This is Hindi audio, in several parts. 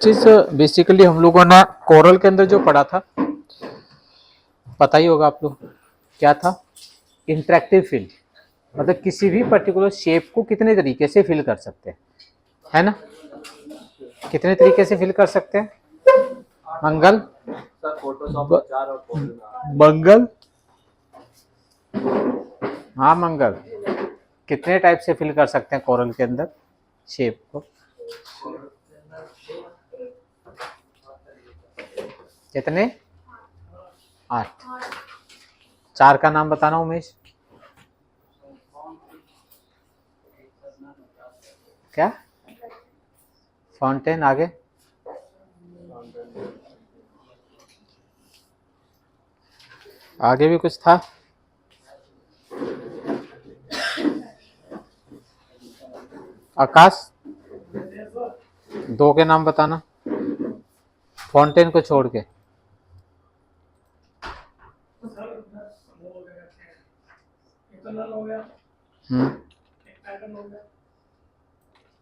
चीज बेसिकली हम लोगों ने कोरल के अंदर जो पढ़ा था, पता ही होगा आप लोग, क्या था? Interactive fill. मतलब किसी भी पर्टिकुलर शेप को कितने तरीके से फिल कर सकते हैं, है ना? कितने तरीके से फिल कर सकते हैं? मंगल, मंगल, हाँ मंगल, कितने टाइप से फिल कर सकते हैं कोरल के अंदर शेप को? कितने? 8। 4 का नाम बताना उमेश। क्या? फाउंटेन, आगे? आगे भी कुछ था? आकाश, 2 के नाम बताना फाउंटेन को छोड़ के।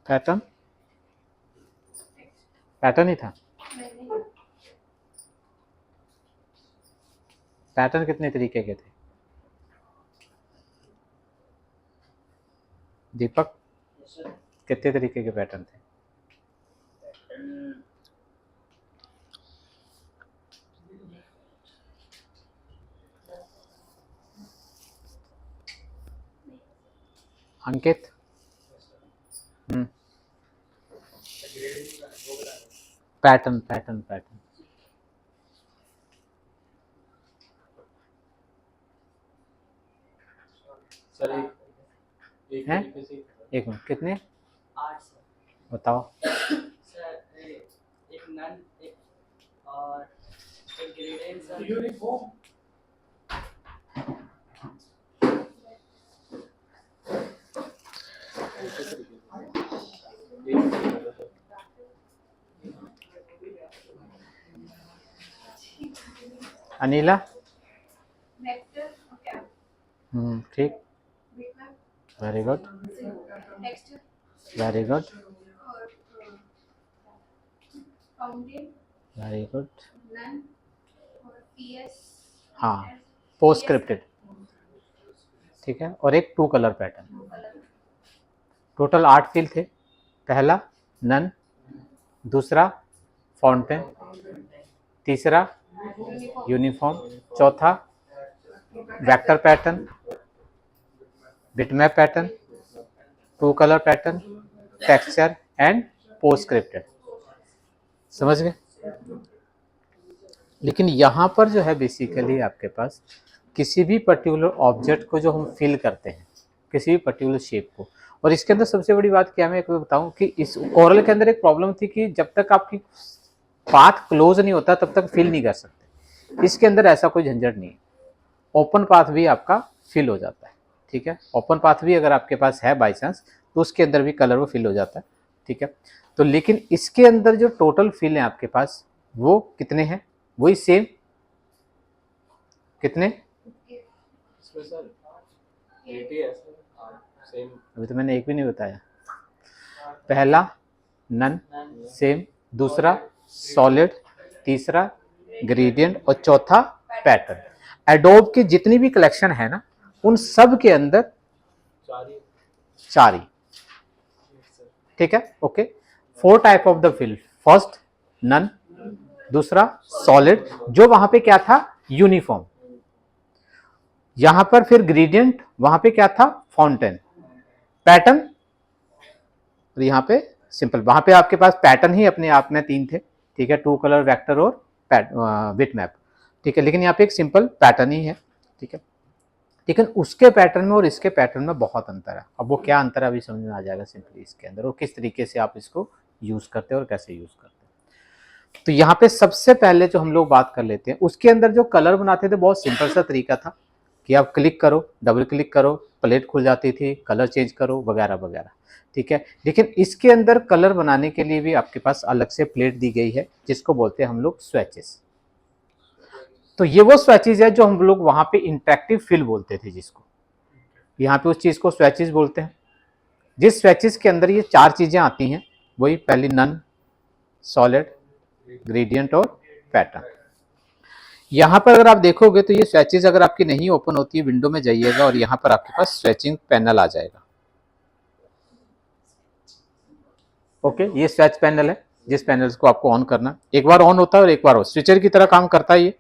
पैटर्न, पैटर्न ही था। पैटर्न कितने तरीके के थे दीपक? कितने तरीके के पैटर्न थे? Ankit? Pattern, pattern, pattern. Sir हैं? एक मिनट, कितने? 8 सर। बताओ। सर एक नन, एक और एक ग्रेडियंट सर। यूनिफॉर्म। अनिला? ठीक, very good, very good, very good. हाँ, पोस्ट स्क्रिप्टेड, ठीक है। और एक 2 कलर पैटर्न। टोटल 8 फिल थे। पहला नन, दूसरा फाउंटेन, तीसरा यूनिफॉर्म, चौथा vector pattern, bitmap pattern, 2 colour pattern, texture and post scripted. समझ गए? लेकिन यहाँ पर जो है बेसिकली आपके पास किसी भी पर्टिकुलर ऑब्जेक्ट को जो हम फिल करते हैं, किसी भी पर्टिकुलर शेप को, और इसके अंदर सबसे बड़ी बात क्या मैं बताऊं कि इस कोरल के अंदर एक प्रॉब्लम थी कि जब तक आपकी पाथ क्लोज नहीं होता तब तक फिल नहीं कर सकते। इसके अंदर ऐसा कोई झंझट नहीं है, ओपन पाथ भी आपका फिल हो जाता है, ठीक है। ओपन पाथ भी अगर आपके पास है बाई चांस तो उसके अंदर भी कलर वो फिल हो जाता है, ठीक है। तो लेकिन इसके अंदर जो टोटल फिल है आपके पास वो कितने हैं? वही सेम, कितने? इसमें सर 80 है सर, सेम। अभी तो मैंने एक भी नहीं बताया। पहला नन, सेम, दूसरा सॉलिड, तीसरा ग्रेडियंट और चौथा पैटर्न। एडोब की जितनी भी कलेक्शन है ना उन सब के अंदर 4 ही, ठीक है, okay. 4 type of the fill. First none, दूसरा सॉलिड, जो वहां पे क्या था? यूनिफॉर्म। यहां पर फिर ग्रेडियंट, वहां पे क्या था? फाउंटेन। पैटर्न, और यहाँ पे सिंपल। वहां पे आपके पास पैटर्न ही अपने आप में 3 थे, ठीक है, 2 कलर, वेक्टर और बिटमैप, ठीक है। लेकिन यहाँ पे एक सिंपल पैटर्न ही है, ठीक है। लेकिन उसके पैटर्न में और इसके पैटर्न में बहुत अंतर है। अब वो क्या अंतर है अभी समझ में आ जाएगा सिंपली इसके अंदर, और किस तरीके से आप इसको यूज करते हैं और कैसे यूज करते हैं। तो यहाँ पे सबसे पहले जो हम लोग बात कर लेते हैं, उसके अंदर जो कलर बनाते थे बहुत सिंपल सा तरीका था कि आप क्लिक करो, डबल क्लिक करो, प्लेट खुल जाती थी, कलर चेंज करो वगैरह वगैरह, ठीक है। लेकिन इसके अंदर कलर बनाने के लिए भी आपके पास अलग से प्लेट दी गई है जिसको बोलते हैं हम लोग स्वैचेस। तो ये वो स्वैचेस है जो हम लोग वहां पे इंटरेक्टिव फिल बोलते थे, जिसको यहाँ पे उस चीज को स्वैचेस बोलते हैं। जिस स्वैचेस के अंदर ये 4 चीजें आती हैं, वही पहली नन, सॉलिड, ग्रेडियंट और पैटर्न। यहां पर अगर आप देखोगे तो ये स्विचेस अगर आपकी नहीं ओपन होती है, विंडो में जाइएगा और यहां पर आपके पास स्विचिंग पैनल आ जाएगा। ओके, ये स्विच पैनल है जिस पैनल को आपको ऑन करना, एक बार ऑन होता है और एक बार स्विचर की तरह काम करता है ये।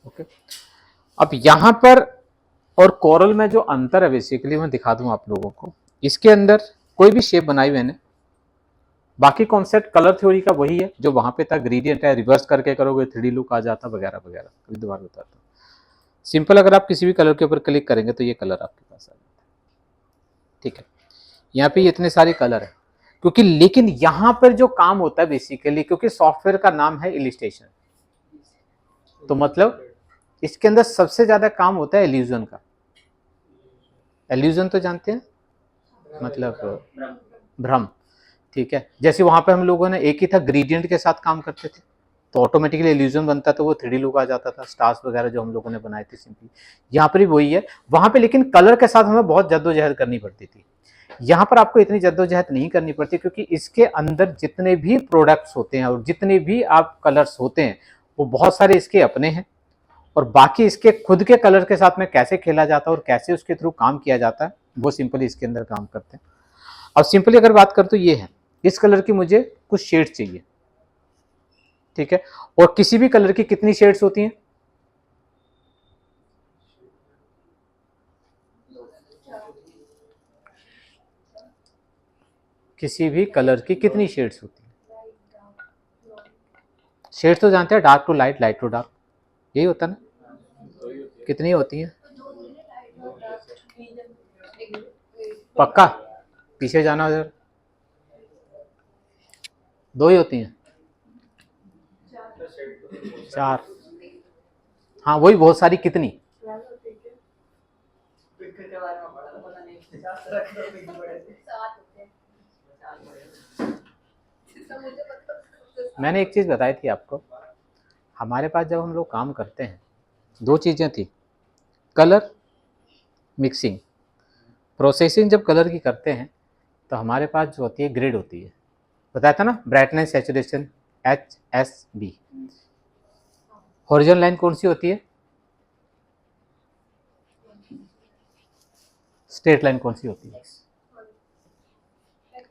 ओके, अब यहां पर और कोरल में जो अंतर है बेसिकली मैं दिखा दूं आप लोगों को। इसके अंदर कोई भी शेप बनाई मैंने, बाकी कॉन्सेप्ट कलर थ्योरी का वही है जो वहां पे था। ग्रेडियंट है, रिवर्स करके करोगे 3D लुक आ जाता वगैरह वगैरह। अभी दोबारा बताता हूँ। सिंपल, अगर आप किसी भी कलर के ऊपर क्लिक करेंगे तो ये कलर आपके पास आ जाता है। ठीक है, यहाँ पे इतने सारे कलर है क्योंकि, लेकिन यहाँ पर जो काम होता है बेसिकली, क्योंकि सॉफ्टवेयर का नाम है इलिस्ट्रेशन, तो मतलब इसके अंदर सबसे ज्यादा काम होता है इल्यूजन का। इल्यूजन तो जानते हैं, मतलब भ्रम। ठीक है, जैसे वहां पे हम लोगों ने एक ही था, ग्रेडियंट के साथ काम करते थे तो ऑटोमेटिकली इल्यूजन बनता था, वो 3D लुक आ जाता था, स्टार्स वगैरह जो हम लोगों ने बनाए थे सिंपली। यहाँ पर भी वही है, वहां पे लेकिन कलर के साथ हमें बहुत जद्दोजहद करनी पड़ती थी। यहाँ पर आपको इतनी जद्दोजहद नहीं करनी पड़ती क्योंकि इसके अंदर जितने भी प्रोडक्ट्स होते हैं और जितने भी आप कलर्स होते हैं वो बहुत सारे इसके अपने हैं, और बाकी इसके खुद के कलर के साथ में कैसे खेला जाता है और कैसे उसके थ्रू काम किया जाता है वो सिंपली इसके अंदर काम करते हैं। अब सिंपली अगर बात कर तो ये है, इस कलर की मुझे कुछ शेड्स चाहिए। ठीक है, और किसी भी कलर की कितनी शेड्स होती हैं? किसी भी कलर की कितनी शेड्स होती हैं? शेड्स तो जानते हैं, dark to light, light to dark, यही होता है ना? कितनी होती हैं? पक्का? पीछे जाना उधर। 2 ही होती हैं? 4? हाँ वही, बहुत सारी। कितनी? मैंने एक चीज बताई थी आपको, हमारे पास जब हम लोग काम करते हैं 2 चीजें थी, कलर मिक्सिंग, प्रोसेसिंग। जब कलर की करते हैं तो हमारे पास जो होती है ग्रिड होती है, बताया था ना, brightness, saturation, HSB। Horizontal line कौन सी होती है? स्ट्रेट लाइन कौन सी होती है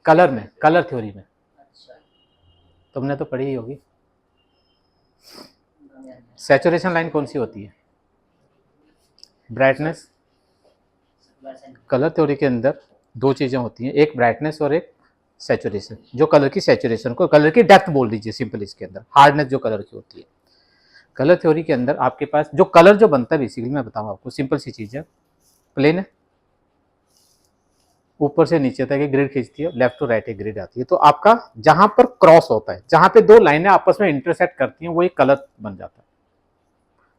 कलर में, कलर थ्योरी में? तुमने तो पढ़ी ही होगी। सैचुरेशन लाइन कौन सी होती है? ब्राइटनेस। कलर थ्योरी के अंदर 2 चीजें होती हैं, एक ब्राइटनेस और एक सैचुरेशन। जो कलर की सैचुरेशन को, कलर की डेप्थ बोल दीजिए सिंपल, इसके अंदर हार्डनेस जो कलर की होती है। कलर थ्योरी के अंदर आपके पास जो कलर जो बनता है बेसिकली, मैं बताऊं आपको, सिंपल सी चीज है, प्लेन है, ऊपर से नीचे तक एक ग्रिड खींचती है, लेफ्ट टू राइट एक ग्रिड आती है, तो आपका जहां पर क्रॉस होता है, जहां पे 2 लाइनें आपस में इंटरसेक्ट करती हैं, वो एक कलर बन जाता है।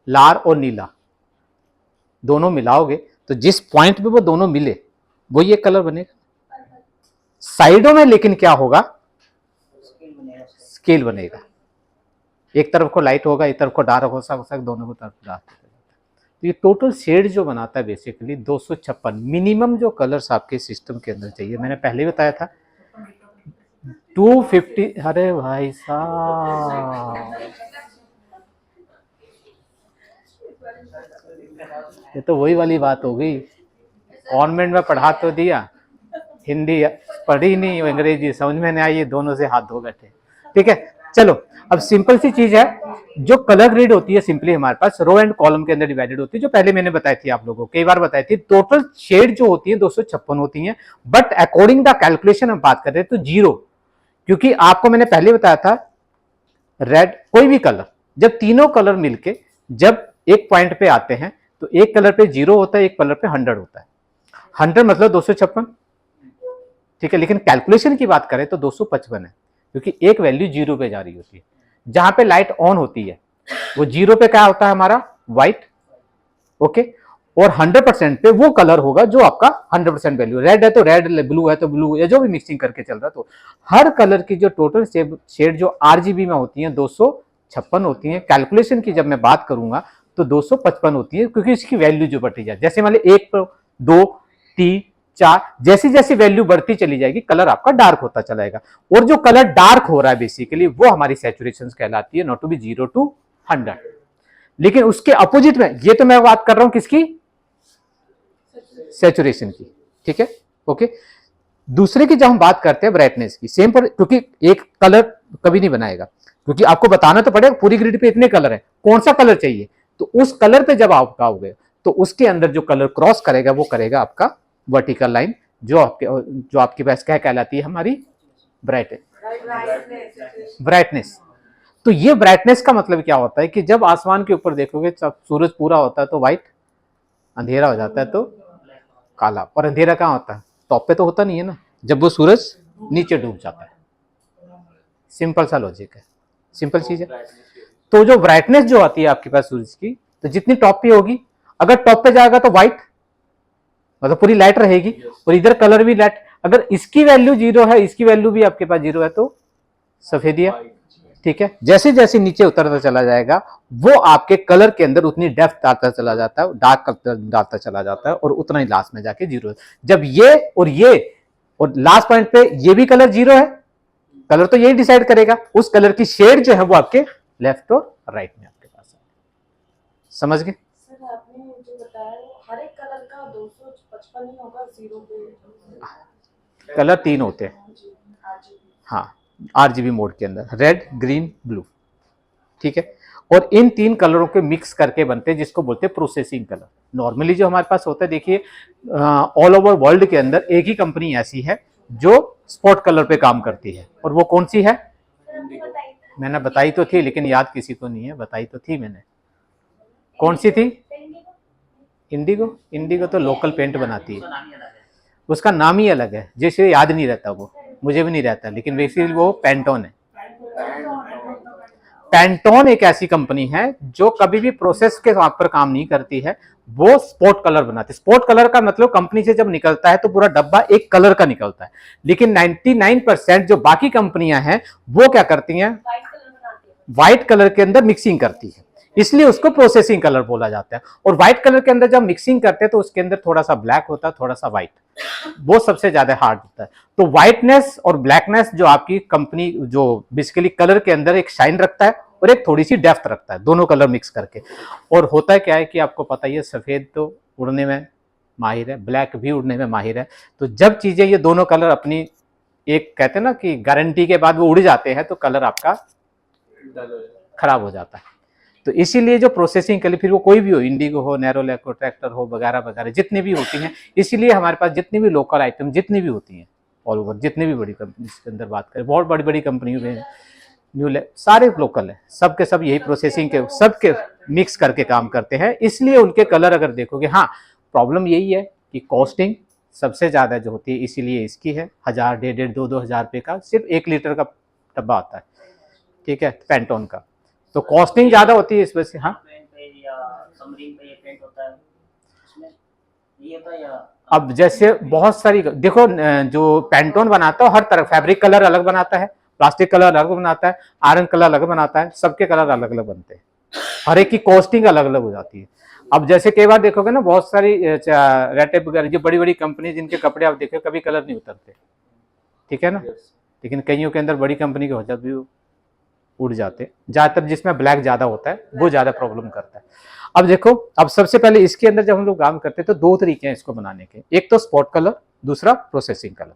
लाल और नीला दोनों मिलाओगे तो जिस पॉइंट पे वो दोनों मिले वो ये कलर बनेगा। साइडों में लेकिन क्या होगा? स्केल बनेगा। एक तरफ को लाइट होगा, एक तरफ को डार्क हो सकता है, दोनों को तरफ डार्क। तो ये टोटल शेड जो बनाता है बेसिकली 256 मिनिमम जो कलर्स आपके सिस्टम के अंदर चाहिए। मैंने पहले बताया था 250। अरे भाई साहब, ये तो वही वाली बात हो गई, कॉन्वेंट में पढ़ा तो दिया, हिंदी पढ़ी नहीं, अंग्रेजी समझ में नहीं आई, दोनों से हाथ धो बैठे। ठीक है, चलो अब सिंपल सी चीज है, जो कलर ग्रिड होती है सिंपली हमारे पास रो एंड कॉलम के अंदर डिवाइडेड होती है, जो पहले मैंने बताई थी आप लोगों को, कई बार बताई थी। टोटल शेड जो होती है 256 होती है, बट अकॉर्डिंग द कैलकुलेशन हम बात कर रहे हैं तो 0, क्योंकि आपको मैंने पहले बताया था रेड, कोई भी कलर, जब तीनों कलर मिलके जब एक पॉइंट पे आते हैं तो एक कलर पे 0 होता है, एक कलर पे 100 होता है। 100 मतलब 256। ठीक है, लेकिन कैलकुलेशन की बात करें तो 255 है, क्योंकि एक वैल्यू 0 पे जा रही होती है। जहां पे लाइट ऑन होती है वो 0 पे क्या होता है हमारा? व्हाइट। ओके, और 100% पे वो कलर होगा जो आपका 100% वैल्यू, रेड है तो रेड, ब्लू है तो ब्लू, या जो भी मिक्सिंग करके चल रहा है। तो हर कलर की जो टोटल शेड जो RGB में होती है 256 होती है। कैलकुलेशन की जब मैं बात करूंगा तो 255 होती है, क्योंकि इसकी वैल्यू जो बढ़ती जाए, जैसे मान ली 1, 2, 3, 4, जैसी जैसी वैल्यू बढ़ती चली जाएगी कलर आपका डार्क होता चला जाएगा, और जो कलर डार्क हो रहा है बेसिकली वो हमारी सैचुरेशन कहलाती है, नॉट टू बी 0 to 100। लेकिन उसके अपोजिट में, ये तो मैं बात कर रहा हूं किसकी, सैचुरेशन की, ठीक है, ओके। दूसरे की जब हम बात करते हैं ब्राइटनेस की, सेम पर, क्योंकि एक कलर कभी नहीं बनाएगा, क्योंकि आपको बताना तो पड़ेगा पूरी ग्रिड पे इतने कलर है, कौन सा कलर चाहिए, तो उस कलर पे जब आप आओगे तो उसके अंदर जो कलर क्रॉस करेगा वो करेगा आपका वर्टिकल लाइन, जो आपके पास क्या कहलाती है, हमारी ब्राइटनेस। तो ये ब्राइटनेस का मतलब क्या होता है कि जब आसमान के ऊपर देखोगे, जब सूरज पूरा होता है तो व्हाइट, अंधेरा हो जाता है तो काला। और अंधेरा कहाँ होता है, टॉप पे तो होता नहीं है ना, जब वो सूरज नीचे डूब जाता है। सिंपल सा लॉजिक है, सिंपल चीज है। तो जो ब्राइटनेस जो आती है आपके पास सूरज की, तो जितनी टॉप पे होगी, अगर टॉप पे जाएगा तो व्हाइट, मतलब पूरी लाइट रहेगी, और इधर कलर भी लाइट। अगर इसकी वैल्यू 0 है, इसकी वैल्यू भी आपके पास 0 है, तो सफेदिया, ठीक है। जैसे जैसे नीचे उतरता चला जाएगा वो आपके कलर के अंदर उतनी डेप्थ डालता चला जाता है, डार्क डालता चला जाता है, और उतना ही लास्ट में जाके 0। जब ये और लास्ट पॉइंट पे ये भी कलर 0 है, कलर तो यही डिसाइड करेगा, उस कलर की शेड जो है वो आपके लेफ्ट और राइट में आपके पास है। समझ गए? सर आपने जो बताया हर एक कलर का 255 ही होगा, 0 पे कलर 3 होते हैं, RGB। हाँ, RGB मोड के अंदर, रेड, ग्रीन, ब्लू, ठीक है। और इन 3 कलरों के मिक्स करके बनते हैं, जिसको बोलते हैं प्रोसेसिंग कलर। नॉर्मली जो हमारे पास होता है, देखिए ऑल ओवर वर्ल्ड के अंदर एक ही कंपनी ऐसी है जो स्पॉट कलर पे काम करती है, और वो कौन सी है? मैंने बताई तो थी, लेकिन याद किसी को नहीं है, बताई तो थी मैंने। कौन सी थी? इंडिगो। इंडिगो तो लोकल पेंट बनाती है, उसका नाम ही अलग है, जैसे याद नहीं रहता, वो मुझे भी नहीं रहता, लेकिन बेसिकली वो पैंटोन है। पैंटोन एक ऐसी कंपनी है जो कभी भी प्रोसेस के पर काम नहीं करती है, वो स्पॉट कलर बनाती है। स्पॉट कलर का मतलब कंपनी से जब निकलता है तो पूरा डब्बा एक कलर का निकलता है, लेकिन 99% जो बाकी कंपनियां हैं वो क्या करती हैं, व्हाइट कलर के अंदर मिक्सिंग करती है, इसलिए उसको प्रोसेसिंग कलर बोला जाता है। और व्हाइट कलर के अंदर जब मिक्सिंग करते हैं तो उसके अंदर थोड़ा सा ब्लैक होता है, थोड़ा सा व्हाइट, वो सबसे ज्यादा हार्ड होता है। तो व्हाइटनेस और ब्लैकनेस जो आपकी कंपनी जो बेसिकली कलर के अंदर एक शाइन रखता है और एक थोड़ी सी डेप्थ रखता है, दोनों कलर मिक्स करके। और होता है क्या है कि आपको पता ही है, सफेद तो उड़ने में माहिर है, ब्लैक भी उड़ने में माहिर है। तो जब चीजें ये दोनों कलर अपनी एक कहते हैं ना कि गारंटी के बाद वो उड़ जाते हैं, तो कलर आपका खराब हो जाता है। तो इसीलिए जो प्रोसेसिंग के लिए, फिर वो कोई भी हो, इंडिगो हो, नैरोलैक हो, ट्रैक्टर हो, वगैरह वगैरह जितनी भी होती हैं, इसीलिए हमारे पास जितनी भी लोकल आइटम जितनी भी होती हैं ऑल ओवर, जितनी भी बड़ी कंपनी के अंदर बात करें, बहुत बड़ी बड़ी कंपनियों में न्यू सारे लोकल है, सब के सब यही प्रोसेसिंग के सबके मिक्स करके काम करते हैं, इसलिए उनके कलर अगर देखोगे, हाँ प्रॉब्लम यही है कि कॉस्टिंग सबसे ज्यादा जो होती है, इसीलिए इसकी है 1000, 1,500, 2,000 रुपये का सिर्फ 1 लीटर का डब्बा आता है, ठीक है, पैंटोन का। तो कॉस्टिंग ज्यादा होती है इस वजह से। हाँ, अब जैसे बहुत सारी देखो, जो पैंटोन बनाता है हर तरह फैब्रिक कलर अलग बनाता है, प्लास्टिक कलर अलग बनाता है, आयरन कलर अलग बनाता है, सबके कलर अलग अलग बनते हैं, हर एक की कॉस्टिंग अलग अलग हो जाती है। अब जैसे कई बार देखोगे ना, बहुत सारी रेटेप वगैरह जो बड़ी बड़ी कंपनी जिनके कपड़े आप देखो कभी कलर नहीं उतरते, ठीक है ना, लेकिन कईयों के अंदर बड़ी कंपनी के हो जाते भी उड़ जाते, ज्यादातर जिसमें ब्लैक ज्यादा होता है वो ज्यादा प्रॉब्लम करता है। अब देखो, अब सबसे पहले इसके अंदर जब हम लोग काम करते हैं तो 2 तरीके हैं इसको बनाने के, एक तो स्पॉट कलर, दूसरा प्रोसेसिंग कलर।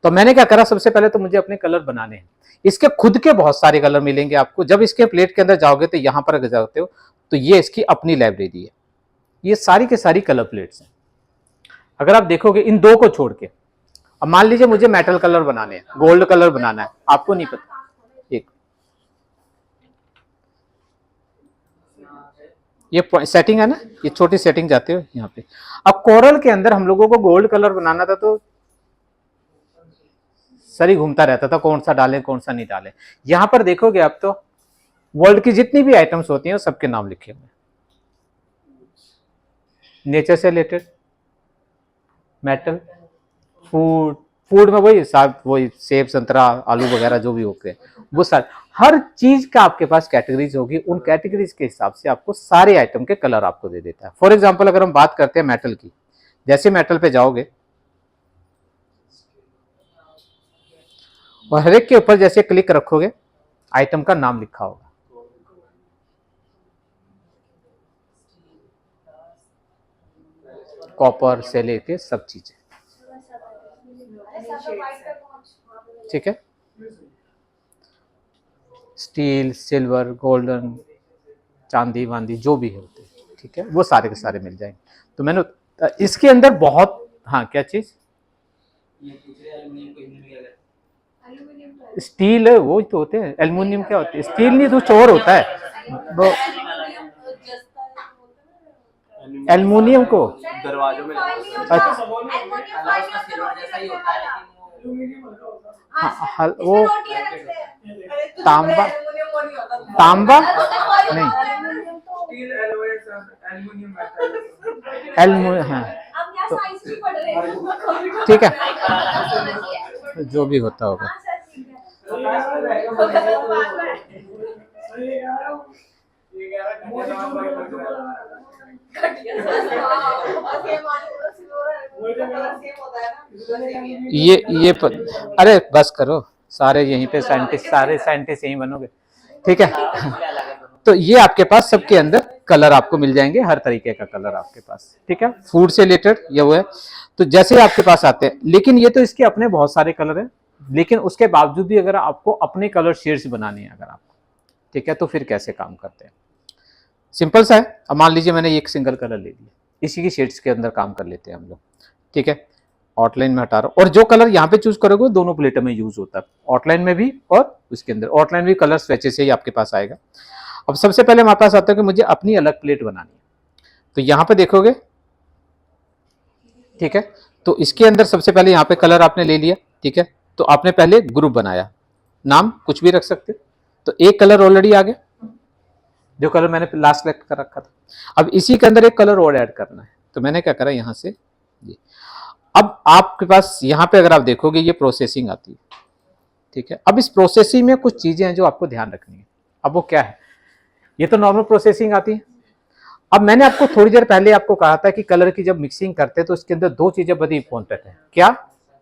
तो मैंने क्या करा, सबसे पहले तो मुझे अपने कलर बनाने हैं, इसके खुद के बहुत सारे कलर मिलेंगे आपको। जब इसके प्लेट के अंदर जाओगे तो यहां पर अगर जाते हो तो ये इसकी अपनी लाइब्रेरी है, ये सारी के सारी कलर प्लेट्स हैं। अगर आप देखोगे इन 2 को छोड़ के, अब मान लीजिए मुझे मेटल कलर बनाने हैं, गोल्ड कलर बनाना है, आपको नहीं पता, एक ये सेटिंग है ना, ये छोटी सेटिंग जाते हो यहाँ पे। अब कोरल के अंदर हम लोगों को गोल्ड कलर बनाना था तो सर ही घूमता रहता था, कौन सा डालें कौन सा नहीं डालें। यहां पर देखोगे आप तो वर्ल्ड की जितनी भी आइटम्स होती हैं सबके नाम लिखे हुए, नेचर से रिलेटेड, मेटल, फूड में वही सेब, संतरा, आलू वगैरह जो भी होते हैं वो सारे, हर चीज का आपके पास कैटेगरीज होगी, उन कैटेगरीज के हिसाब से आपको सारे आइटम के कलर आपको दे देता है। फॉर एग्जांपल अगर हम बात करते हैं मेटल की, जैसे मेटल पे जाओगे और हर एक के ऊपर जैसे क्लिक रखोगे आइटम का नाम लिखा होगा। कॉपर से लेके सब चीजें, ठीक है। स्टील, सिल्वर, गोल्डन, चांदी वांदी जो भी होते हैं, ठीक है, वो सारे के सारे मिल जाएंगे। तो मैंने इसके अंदर बहुत, हाँ क्या चीज, स्टील है वो तो होते हैं, एल्युमिनियम क्या होते हैं, स्टील नहीं तो चोर होता है वो, एल्युमिनियम को दरवाजों में वो तांबा, तांबा नहीं, एल्युमिनियम, हाँ तो ठीक है, जो भी होता होगा। अरे बस करो, सारे यहीं पे साइंटिस्ट, सारे साइंटिस्ट यहीं बनोगे, ठीक है। तो ये आपके पास सबके अंदर कलर आपको मिल जाएंगे, हर तरीके का कलर आपके पास, ठीक है। फूड से रिलेटेड ये वो है। तो जैसे आपके पास आते हैं, लेकिन ये तो इसके अपने बहुत सारे कलर हैं, लेकिन उसके बावजूद भी अगर आपको अपने कलर शेड्स बनाने हैं अगर आपको, ठीक है, तो फिर कैसे काम करते हैं। सिंपल सा है। अब मान लीजिए मैंने एक सिंगल कलर ले लिया, इसी की शेड्स के अंदर काम कर लेते हैं हम लोग, ठीक है। आउटलाइन में हटा रहा हूं, और जो कलर यहाँ पे चूज करोगे दोनों प्लेटों में यूज होता है, आउटलाइन में भी और उसके अंदर। आउटलाइन भी कलर स्वेचेस से ही आपके पास आएगा। अब सबसे पहले हमारे पास आता है कि मुझे अपनी अलग प्लेट बनानी है, तो यहाँ पे देखोगे, ठीक है। तो इसके अंदर सबसे पहले यहाँ पे कलर आपने ले लिया, ठीक है। तो आपने पहले ग्रुप बनाया, नाम कुछ भी रख सकते, तो एक कलर ऑलरेडी आ गया, जो कलर मैंने लास्ट सेलेक्ट कर रखा था। अब इसी के अंदर एक कलर और ऐड करना है, तो मैंने क्या करा यहाँ से ये। अब आपके पास यहाँ पे अगर आप देखोगे ये प्रोसेसिंग आती है, ठीक है। अब इस प्रोसेसिंग में कुछ चीजें हैं जो आपको ध्यान रखनी है। अब वो क्या है, ये तो नॉर्मल प्रोसेसिंग आती है। अब मैंने आपको थोड़ी देर पहले आपको कहा था कि कलर की जब मिक्सिंग करते हैं तो इसके अंदर दो चीजें बड़ी इंपॉर्टेंट है, क्या,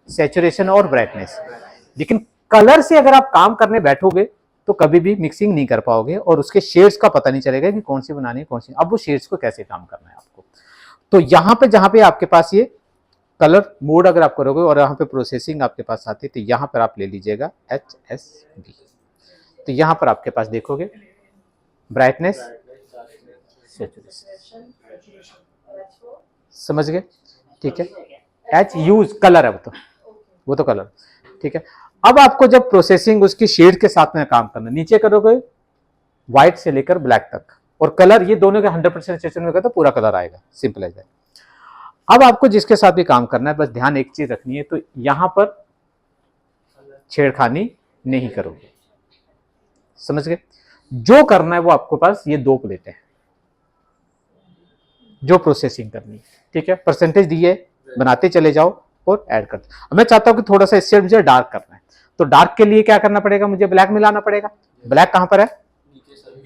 सैचुरेशन और ब्राइटनेस। लेकिन कलर से अगर आप काम करने बैठोगे तो कभी भी मिक्सिंग नहीं कर पाओगे और उसके शेड्स का पता नहीं चलेगा कि कौन सी बनानी है कौन सी। अब वो शेड्स को कैसे काम करना है आपको, तो यहाँ पे जहां पे आपके पास ये कलर मोड अगर आप करोगे और यहाँ पे प्रोसेसिंग आपके पास आती है, तो यहाँ पर आप ले लीजिएगा HSB। तो यहाँ पर आपके पास देखोगे ब्राइटनेस, सैचुरेशन, समझ गए, ठीक है। H यूज कलर है वो तो कलर, ठीक है। अब आपको जब प्रोसेसिंग उसकी शेड के साथ में काम करना, नीचे करोगे व्हाइट से लेकर ब्लैक तक, और कलर ये दोनों के 100% सैचुरेशन में तो पूरा कलर आएगा, सिंपल है। अब आपको जिसके साथ भी काम करना है, बस ध्यान एक चीज रखनी है, तो यहां पर छेड़खानी नहीं करोगे, समझ गए। जो करना है वो आपको पास ये दो प्लेटें हैं जो प्रोसेसिंग करनी है, ठीक है। परसेंटेज दिए, बनाते चले जाओ और ऐड करते। अब मैं चाहता हूं कि थोड़ा सा इससे मुझे डार्क करना है, तो डार्क के लिए क्या करना पड़ेगा, मुझे ब्लैक मिलाना पड़ेगा। ब्लैक कहां पर है,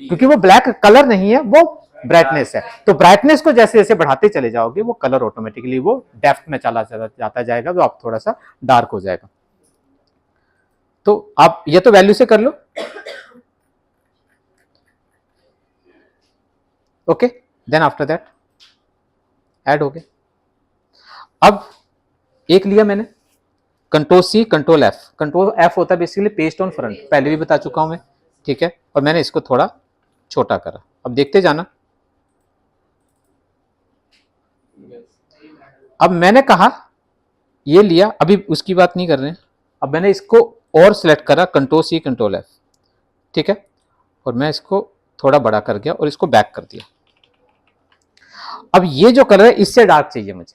क्योंकि वो ब्लैक कलर नहीं है, वो ब्राइटनेस है। तो ब्राइटनेस को जैसे जैसे बढ़ाते चले जाओगे वो कलर ऑटोमेटिकली वो डेप्थ में चला जाता जाएगा, तो आप थोड़ा सा डार्क हो जाएगा। तो आप ये तो वैल्यू से कर लो, okay. Then after that add हो गया। अब एक लिया मैंने, Ctrl+C Ctrl+F। Ctrl+F होता है बेसिकली पेस्ट ऑन फ्रंट, पहले भी बता चुका हूं मैं, ठीक है। और मैंने इसको थोड़ा छोटा करा, अब देखते जाना। अब मैंने कहा ये लिया, अभी उसकी बात नहीं कर रहे हैं। अब मैंने इसको और सिलेक्ट करा, Ctrl+C Ctrl+F, ठीक है। और मैं इसको थोड़ा बड़ा कर गया और इसको बैक कर दिया। अब ये जो कलर है इससे डार्क चाहिए मुझे,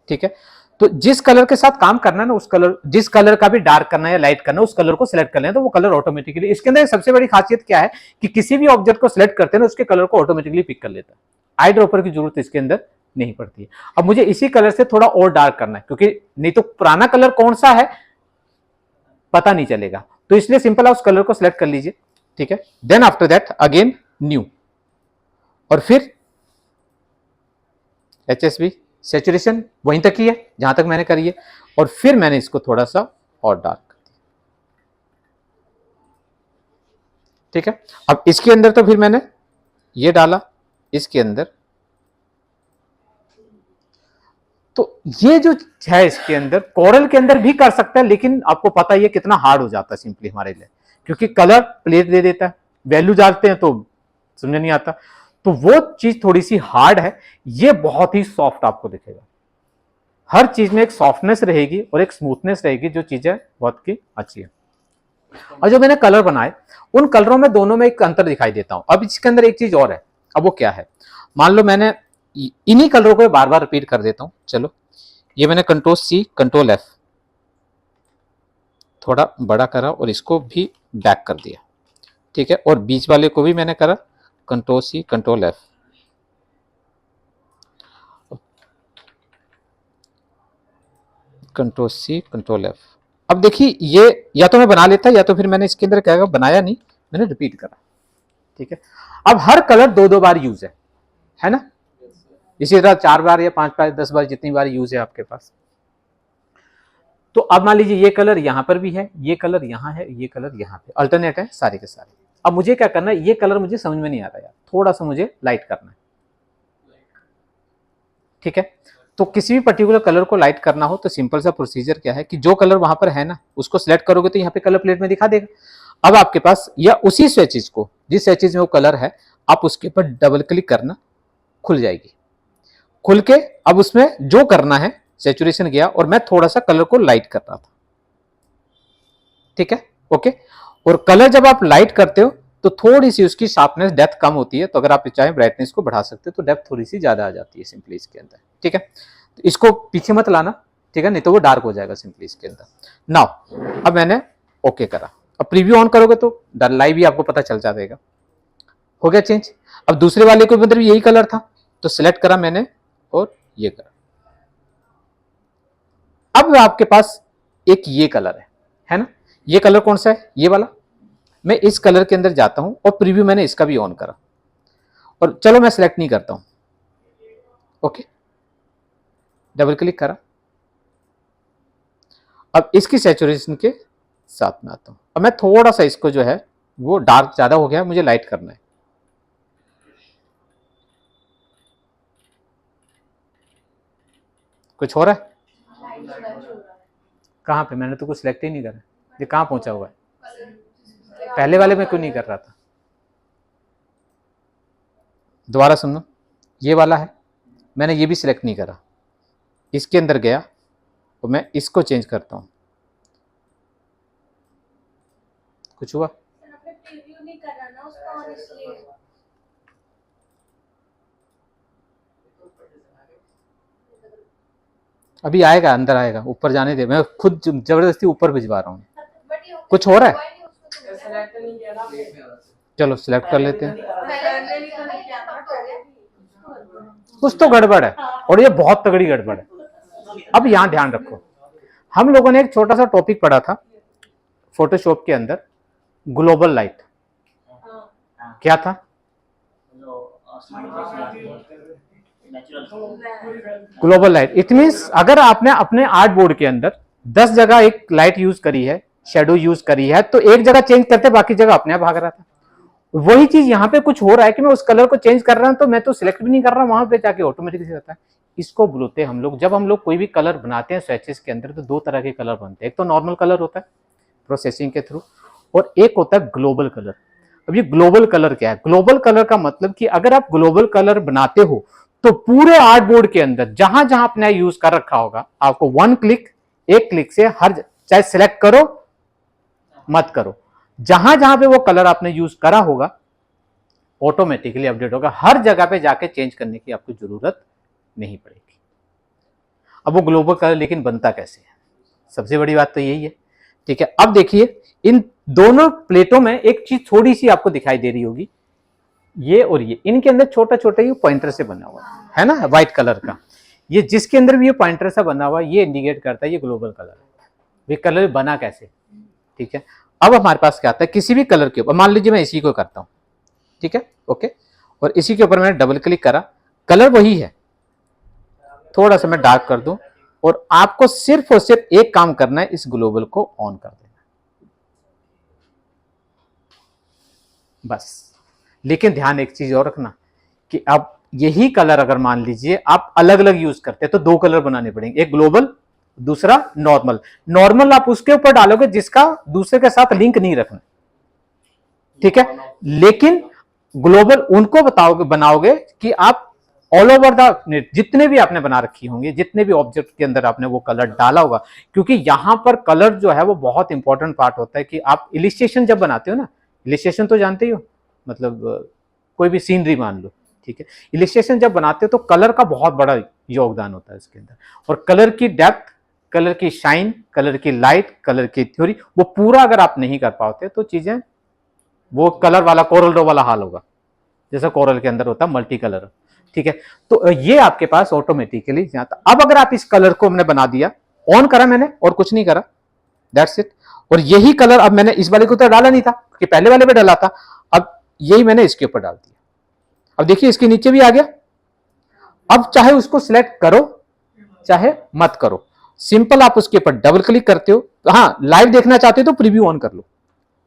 ठीक है। तो जिस कलर के साथ काम करना है ना, उस कलर, जिस कलर का भी डार्क करना है या लाइट करना है, उस कलर को सिलेक्ट कर लें तो वो कलर ऑटोमेटिकली। इसके अंदर सबसे बड़ी खासियत क्या है कि किसी भी ऑब्जेक्ट को सिलेक्ट करते हैं ना, उसके कलर को ऑटोमेटिकली पिक कर लेता है। आई ड्रॉपर की जरूरत इसके अंदर नहीं पड़ती है। अब मुझे इसी कलर से थोड़ा और डार्क करना है, क्योंकि नहीं तो पुराना कलर कौन सा है पता नहीं चलेगा, तो इसलिए सिंपल आप उस कलर को सिलेक्ट कर लीजिए, ठीक है। Then after that again new, और फिर HSB सैचुरेशन वहीं तक ही है जहां तक मैंने करी है, और फिर मैंने इसको थोड़ा सा और डार्क कर दिया। ठीक है, अब इसके अंदर तो फिर मैंने ये डाला इसके अंदर, तो ये जो है इसके अंदर कोरल के अंदर भी कर सकता है, लेकिन आपको पता ही है कितना हार्ड हो जाता है सिंपली हमारे लिए, क्योंकि कलर प्लेट दे देता है, वैल्यू डालते हैं तो समझ नहीं आता, तो वो चीज थोड़ी सी हार्ड है। ये बहुत ही सॉफ्ट आपको दिखेगा, हर चीज में एक सॉफ्टनेस रहेगी और एक स्मूथनेस रहेगी, जो चीज है बहुत की अच्छी है। और जो मैंने कलर बनाए उन कलरों में दोनों में एक अंतर दिखाई देता हूं। अब इसके अंदर एक चीज और है, अब वो क्या है, मान लो मैंने इन्हीं कलरों को बार बार रिपीट कर देता हूं। चलो ये मैंने कंट्रोल सी कंट्रोल एफ थोड़ा बड़ा करा और इसको भी बैक कर दिया, ठीक है, और बीच वाले को भी मैंने करा control C control F, control C control F. अब देखिए ये या तो मैं बना लेता या तो फिर मैंने इसके अंदर क्या बनाया नहीं, मैंने रिपीट करा, ठीक है। अब हर कलर दो दो बार यूज है ना, इसी तरह 4 बार या 5 बार 10 बार जितनी बार यूज है आपके पास। तो अब मान लीजिए ये कलर यहां पर भी है, ये कलर यहां है, ये कलर यहां पे, अल्टरनेट है सारे के सारे। अब मुझे क्या करना है, ये कलर मुझे समझ में नहीं आ रहा यार, थोड़ा सा मुझे लाइट करना है, ठीक है। तो किसी भी पर्टिकुलर कलर को लाइट करना हो तो सिंपल सा प्रोसीजर क्या है कि जो कलर वहां पर है ना उसको सिलेक्ट करोगे तो यहाँ पे कलर प्लेट में दिखा देगा। अब आपके पास या उसी स्विचेज को जिस स्विचेज में वो कलर है आप उसके ऊपर डबल क्लिक करना, खुल जाएगी, खुल के अब उसमें जो करना है सैचुरेशन गया और मैं थोड़ा सा कलर को लाइट कर रहा था, ठीक है, ओके। और कलर जब आप लाइट करते हो तो थोड़ी सी उसकी शार्पनेस डेप्थ कम होती है, तो अगर आप चाहें ब्राइटनेस को बढ़ा सकते हो तो डेप्थ थोड़ी सी ज्यादा आ जाती है सिंपली इसके अंदर, ठीक है। तो इसको पीछे मत लाना, ठीक है, नहीं तो वो डार्क हो जाएगा सिंपली इसके अंदर। नाउ अब मैंने ओके करा, अब प्रीव्यू ऑन करोगे तो लाइव भी आपको पता चल जाएगा, हो गया चेंज। अब दूसरे वाले को मतलब यही कलर था तो सिलेक्ट करा मैंने और ये करा। अब आपके पास एक ये कलर है ना, ये कलर कौन सा है, ये वाला। मैं इस कलर के अंदर जाता हूं और प्रीव्यू मैंने इसका भी ऑन करा, और चलो मैं सिलेक्ट नहीं करता हूं, ओके, डबल क्लिक करा। अब इसकी सैचुरेशन के साथ में आता हूं, अब मैं थोड़ा सा इसको जो है वो डार्क ज्यादा हो गया, मुझे लाइट करना है, कुछ हो रहा है कहां पे, मैंने तो कुछ सिलेक्ट ही नहीं करा, ये कहां पहुंचा हुआ है, पहले वाले में क्यों नहीं कर रहा था, दोबारा सुनो, ये वाला है, मैंने ये भी सिलेक्ट नहीं करा, इसके अंदर गया तो मैं इसको चेंज करता हूं, कुछ हुआ, प्रीव्यू नहीं कर रहा ना उसका, और इसलिए अभी आएगा, अंदर आएगा, ऊपर जाने दे, मैं खुद जबरदस्ती ऊपर भिजवा रहा हूँ, कुछ हो रहा है, सेलेक्ट नहीं किया ना, चलो सिलेक्ट कर लेते हैं, पहले नहीं किया था, कुछ तो गड़बड़ है और ये बहुत तगड़ी गड़बड़ है। अब यहां ध्यान रखो, हम लोगों ने एक छोटा सा टॉपिक पढ़ा था फोटोशॉप के अंदर, ग्लोबल लाइट, क्या था, ग्लोबल लाइट। इट मींस अगर आपने अपने आर्ट बोर्ड के अंदर 10 जगह एक लाइट यूज करी है, शेडो यूज करी है, तो एक जगह चेंज करते बाकी जगह अपने आप भाग रहा था। वही चीज यहाँ पे कुछ हो रहा है कि मैं उस कलर को चेंज कर रहा हूं तो मैं तो सिलेक्ट भी नहीं कर रहा हूं, वहां पे जाके ऑटोमेटिकली रहता है। इसको बोलते हैं हम लोग, जब हम लोग कोई भी कलर बनाते हैं स्वेचेस के अंदर तो दो तरह के कलर बनते हैं, एक तो नॉर्मल कलर होता है प्रोसेसिंग के थ्रू, और एक होता है ग्लोबल कलर। अब ये ग्लोबल कलर क्या है, ग्लोबल कलर का मतलब कि अगर आप ग्लोबल कलर बनाते हो तो पूरे आर्ट बोर्ड के अंदर जहां जहां आपने यूज कर रखा होगा आपको एक क्लिक से हर, चाहे सिलेक्ट करो मत करो, जहां जहां पे वो कलर आपने यूज करा होगा ऑटोमेटिकली अपडेट होगा, हर जगह पे जाके चेंज करने की आपको जरूरत नहीं पड़ेगी। अब वो ग्लोबल कलर लेकिन बनता कैसे है, सबसे बड़ी बात तो यही है, ठीक है। अब देखिए इन दोनों प्लेटों में एक चीज थोड़ी सी आपको दिखाई दे रही होगी, ये और ये, इनके अंदर छोटा छोटा ये पॉइंटर से बना हुआ है ना, व्हाइट कलर का, ये जिसके अंदर भी ये पॉइंटर सा बना हुआ है ये इंडिकेट करता है ये ग्लोबल कलर है। ये कलर बना कैसे, ठीक है। अब हमारे पास क्या आता है, किसी भी कलर के ऊपर, मान लीजिए मैं इसी को करता हूं, ठीक है, ओके, और इसी के ऊपर मैंने डबल क्लिक करा, कलर वही है, थोड़ा सा मैं डार्क कर दूं, और आपको सिर्फ और सिर्फ एक काम करना है, इस ग्लोबल को ऑन कर देना बस। लेकिन ध्यान एक चीज और रखना कि अब यही कलर अगर मान लीजिए आप अलग अलग यूज करते हैं तो दो कलर बनाने पड़ेंगे, एक ग्लोबल दूसरा नॉर्मल। नॉर्मल आप उसके ऊपर डालोगे जिसका दूसरे के साथ लिंक नहीं रखना, ठीक है। लेकिन ग्लोबल उनको बताओगे बनाओगे कि आप ऑल ओवर द जितने भी आपने बना रखी होंगे, जितने भी ऑब्जेक्ट के अंदर आपने वो कलर डाला होगा, क्योंकि यहां पर कलर जो है वो बहुत इंपॉर्टेंट पार्ट होता है। कि आप इलिस्ट्रेशन जब बनाते हो ना, इलिस्ट्रेशन तो जानते ही हो, मतलब कोई भी सीनरी मान लो, ठीक है। इलिस्ट्रेशन जब बनाते हो तो कलर का बहुत बड़ा योगदान होता है इसके अंदर, और कलर की डेप्थ, कलर की शाइन, कलर की लाइट, कलर की थ्योरी, वो पूरा अगर आप नहीं कर पाते तो चीजें वो कलर वाला कोरल ड्रॉ वाला हाल होगा, जैसा कोरल के अंदर होता है मल्टी कलर, ठीक है। तो ये आपके पास ऑटोमेटिकली जाता। अब अगर आप इस कलर को हमने बना दिया, ऑन करा मैंने और कुछ नहीं करा, दैट्स इट। और यही कलर अब मैंने इस वाले को तो डाला नहीं था क्योंकि पहले वाले पे डाला था, अब यही मैंने इसके ऊपर डाल दिया। अब देखिए इसके नीचे भी आ गया। अब चाहे उसको सिलेक्ट करो चाहे मत करो, सिंपल आप उसके ऊपर डबल क्लिक करते हो। हाँ, लाइव देखना चाहते हो तो प्रीव्यू ऑन कर लो,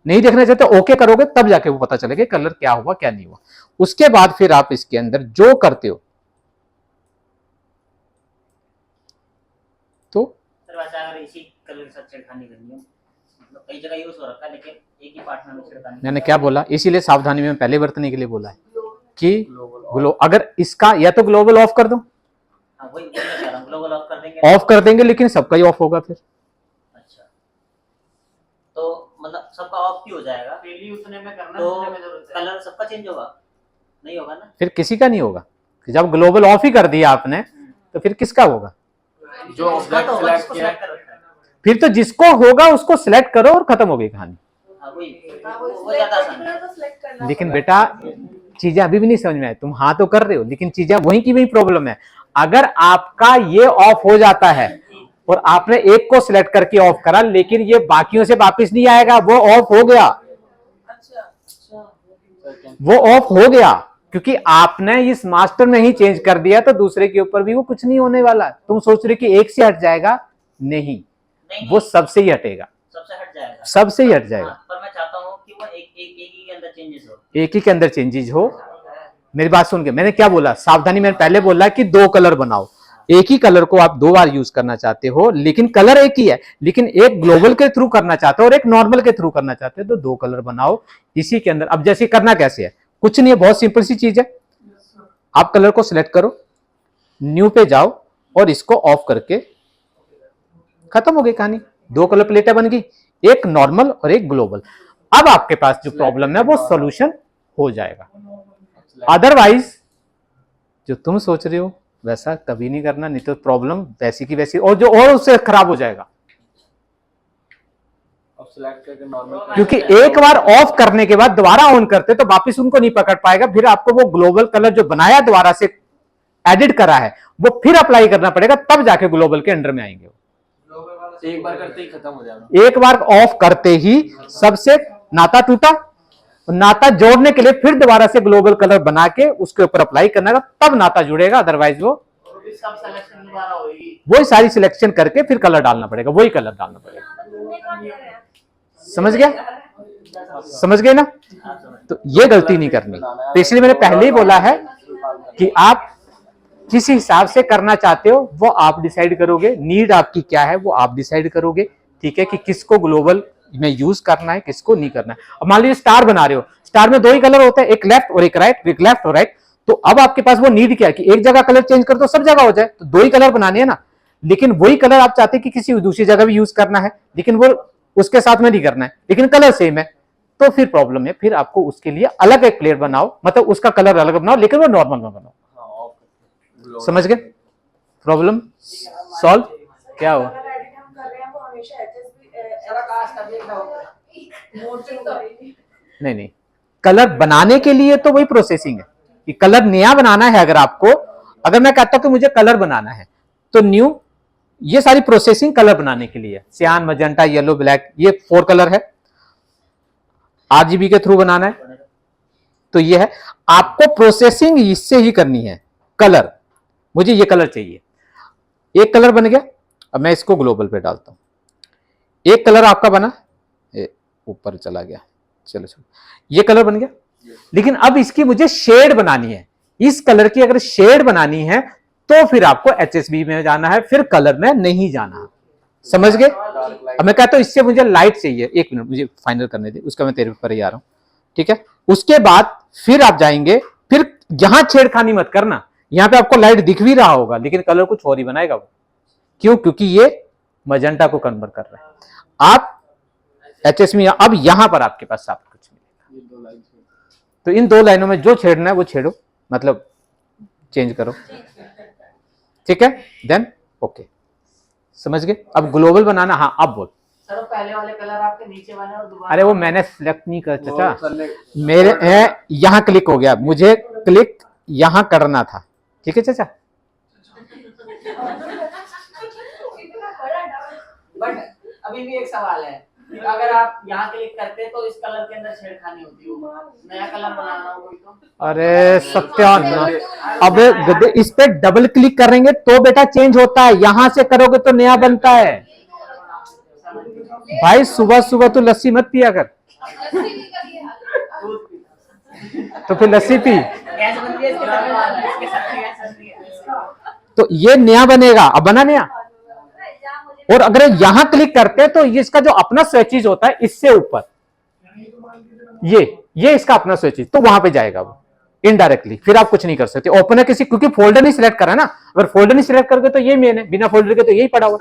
नहीं देखना चाहते ओके करोगे तब जाके वो पता चलेगा कलर क्या हुआ क्या नहीं हुआ। उसके बाद फिर आप इसके अंदर जो करते हो तो अगर इसी कलर के साथ छेड़खानी करनी हो, मतलब कई जगह यूज हो रखा है लेकिन एक ही पार्ट में छेड़खानी। मैंने क्या बोला, इसीलिए सावधानी में पहले बरतने के लिए बोला है कि अगर इसका या तो ग्लोबल ऑफ कर दो, हाँ वही बोलना चाह रहा हूं, ग्लोबल ऑफ कर देंगे, ऑफ कर देंगे लेकिन सबका ही ऑफ होगा फिर। अच्छा, तो मतलब सबका ऑफ भी हो जाएगा, डेली उतने में करना, तो उतने में जरूरत है। कलर सबका चेंज होगा? नहीं होगा ना, फिर किसी का नहीं होगा। जब ग्लोबल ऑफ ही कर दिया आपने तो फिर किसका होगा? जो उसका तो ऑब्जेक्ट होगा सिलेक्ट जिसको किया सिलेक्ट कर रखा है। फिर तो जिसको होगा उसको सिलेक्ट करो और खत्म हो गई कहानी। हाँ वही, हाँ, वो ज्यादा आसान है। तो select करना लेकिन पड़ेगा। बेटा चीजें अभी भी नहीं समझ में आए, तुम हाँ तो कर रहे हो लेकिन चीजें वहीं की वहीं प्रॉब्लम है। अगर आपका ये ऑफ हो जाता है और आपने एक को सिलेक्ट करके ऑफ करा, लेकिन ये बाकियों से वापस नहीं आएगा, वो ऑफ हो गया, अच्छा अच्छा, वो ऑफ हो गया क्योंकि आपने इस मास्टर में ही चेंज कर दिया, तो दूसरे के ऊपर भी वो कुछ नहीं होने वाला। तुम सोच रहे कि एक से हट जाएगा, नहीं, नहीं वो सबसे ही हटेगा, सबसे हट जाएगा, सबसे ही हट जाएगा। हाँ, पर मैं चाहता हूँ कि वो एक ही के अंदर चेंजेस हो। एक ही के अंदर चेंजेस हो। मेरी बात सुन के मैंने क्या बोला, सावधानी मैंने पहले बोला कि दो कलर बनाओ। एक ही कलर को आप दो बार यूज करना चाहते हो लेकिन कलर एक ही है, लेकिन एक ग्लोबल के थ्रू करना चाहते हो और एक नॉर्मल के थ्रू करना चाहते हो, तो दो कलर बनाओ इसी के अंदर। अब जैसे करना कैसे है, कुछ नहीं है, बहुत सिंपल सी चीज है। आप कलर को सिलेक्ट करो, न्यू पे जाओ और इसको ऑफ करके खत्म हो गई कहानी। दो कलर प्लेटें बन गई, एक नॉर्मल और एक ग्लोबल। अब आपके पास जो प्रॉब्लम है वो सॉल्यूशन हो जाएगा। अदरवाइज जो तुम सोच रहे हो वैसा कभी नहीं करना, नहीं तो प्रॉब्लम वैसी की वैसी और जो और उससे खराब हो जाएगा। अब सिलेक्ट करके नॉर्मल, क्योंकि एक बार ऑफ करने के बाद दोबारा ऑन करते तो वापस उनको नहीं पकड़ पाएगा, फिर आपको वो ग्लोबल कलर जो बनाया दोबारा से एडिट करा है वो फिर अप्लाई करना पड़ेगा, तब जाके ग्लोबल के अंडर में आएंगे। एक बार करते ही खत्म हो जाएगा। एक बार ऑफ करते ही सबसे नाता टूटा, नाता जोड़ने के लिए फिर दोबारा से ग्लोबल कलर बना के उसके ऊपर अप्लाई करना है, तब नाता जुड़ेगा, अदरवाइज वो सब सिलेक्शन दोबारा होगी। वही सारी सिलेक्शन करके फिर कलर डालना पड़ेगा, वही कलर डालना पड़ेगा। समझ गया? समझ गए ना? तो ये गलती नहीं करनी। तो इसलिए मैंने पहले ही बोला है कि आप किस हिसाब से करना चाहते हो वो आप डिसाइड करोगे, नीड आपकी क्या है वो आप डिसाइड करोगे, ठीक है, कि किसको ग्लोबल में यूज करना है किसको नहीं करना है। अब मान लीजिए स्टार बना रहे हो, स्टार में दो ही कलर होते हैं, एक लेफ्ट और एक राइट, एक लेफ्ट और राइट। तो अब आपके पास वो नीड क्या है कि एक जगह कलर चेंज कर दो सब जगह हो जाए, तो दो ही कलर बनाने हैं ना। लेकिन वही कलर आप चाहते हैं कि किसी दूसरी जगह भी यूज करना है, लेकिन वो उसके साथ में नहीं करना है, लेकिन कलर सेम है, तो फिर प्रॉब्लम है। फिर आपको उसके लिए अलग एक प्लेट बनाओ, मतलब उसका कलर अलग बनाओ, लेकिन वो नॉर्मल में बनाओ। समझ गए? Problem solve? क्या हुआ? अगर edit हम कर रहे हैं वो हमेशा सारा कास्ट कर देगा मोटिंग करेंगे। नहीं, कलर बनाने के लिए तो वही प्रोसेसिंग है कि कलर नया बनाना है। अगर आपको, अगर मैं कहता हूं कि मुझे कलर बनाना है तो न्यू, ये सारी प्रोसेसिंग कलर बनाने के लिए, सियान, मजेंटा, येलो, ब्लैक, ये 4 कलर है। RGB के थ्रू बनाना है तो ये है, आपको प्रोसेसिंग इससे ही करनी है। कलर, मुझे ये कलर चाहिए। एक कलर बन गया। अब मैं इसको ग्लोबल पे डालता हूं, एक कलर आपका बना, ऊपर चला गया, चलो चलो, ये कलर बन गया। लेकिन अब इसकी मुझे शेड बनानी है, इस कलर की अगर शेड बनानी है तो फिर आपको HSB में जाना है, फिर कलर में नहीं जाना। समझ गए? अब मैं कहता हूं इससे मुझे लाइट चाहिए, एक मिनट मुझे फाइनल करने दे, उसका मैं तेरे पर ही आ रहा हूं, ठीक है। उसके बाद फिर आप जाएंगे, फिर यहां छेड़खानी मत करना, यहां पे आपको लाइट दिख भी रहा होगा लेकिन कलर कुछ और ही बनाएगा वो। क्यों? क्योंकि ये मजेंटा को कन्वर्ट कर रहा है। आप HSB अब यहां पर आपके पास साफ कुछ मिलेगा, तो इन दो लाइनों में जो छेड़ना है वो छेड़ो, मतलब चेंज करो, ठीक है। देन ओके, समझ गए? अब ग्लोबल बनाना, हाँ अब बोल। सर पहले वाले कलर आपके नीचे बने और दोबारा, अरे वो मैंने सिलेक्ट नहीं कर चाचा, मेरे यहां क्लिक हो गया, मुझे क्लिक यहां करना था, ठीक है चाचा। बट अभी भी एक सवाल है, अगर आप यहाँ क्लिक करते तो इस कलर के अंदर छेड़खानी होती हो, नया कलर बनाना हो कोई तो। अरे सत्यान, अब गधे इस पे डबल क्लिक करेंगे तो बेटा चेंज होता है, यहां से करोगे तो नया बनता है। भाई सुबह सुबह तू लस्सी मत पिया कर, तो फिर लस्सी पी, गैस बन रही है इसके साथ, इसके साथ गैस बन रही है। तो ये नया बनेगा। अब बना नया, और अगर यहां क्लिक करते हैं तो ये इसका जो अपना स्विचेज होता है इससे ऊपर, ये इसका अपना स्विचेज, तो वहां पे जाएगा वो इनडायरेक्टली, फिर आप कुछ नहीं कर सकते। ओपन है किसी, क्योंकि फोल्डर नहीं सिलेक्ट करा ना, अगर फोल्डर नहीं सिलेक्ट करके तो ये मेन है, बिना फोल्डर के तो यही पड़ा हुआ।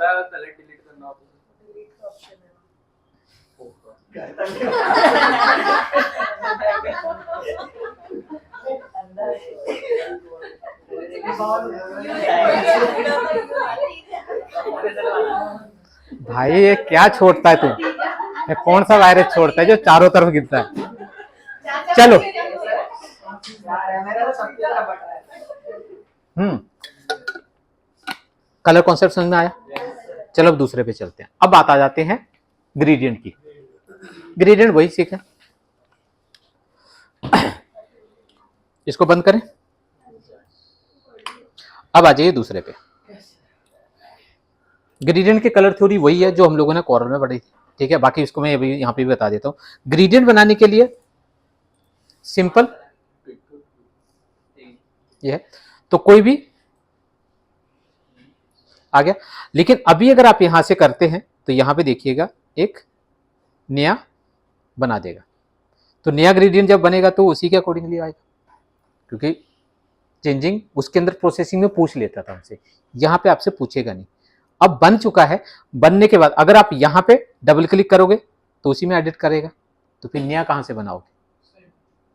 भाई ये क्या छोड़ता है तू, ये कौन सा वायरस छोड़ता है जो चारों तरफ गिरता है? चलो कलर कॉन्सेप्ट समझ में आया? चलो अब दूसरे पे चलते हैं। अब बात आ जाते हैं ग्रेडियंट की। ग्रेडियंट वही सीखे, इसको बंद करें। अब आ जाइए दूसरे पे। ग्रेडियंट की कलर थ्योरी वही है जो हम लोगों ने कॉर्नर में पढ़ी थी, ठीक है। बाकी इसको मैं अभी यहाँ पे भी बता देता हूँ। ग्रेडियंट बनाने के लिए सिंपल ये है, तो कोई भी आ गया। लेकिन अभी अगर आप यहां से करते हैं तो यहां पे देखिएगा एक नया बना देगा, तो नया ग्रेडियंट जब बनेगा तो उसी के अकॉर्डिंगली आएगा, क्योंकि चेंजिंग उसके अंदर प्रोसेसिंग में पूछ लेता था हमसे, यहां पे आपसे पूछेगा नहीं। अब बन चुका है, बनने के बाद अगर आप यहां पे डबल क्लिक करोगे तो उसी में एडिट करेगा, तो फिर नया कहां से बनाओगे?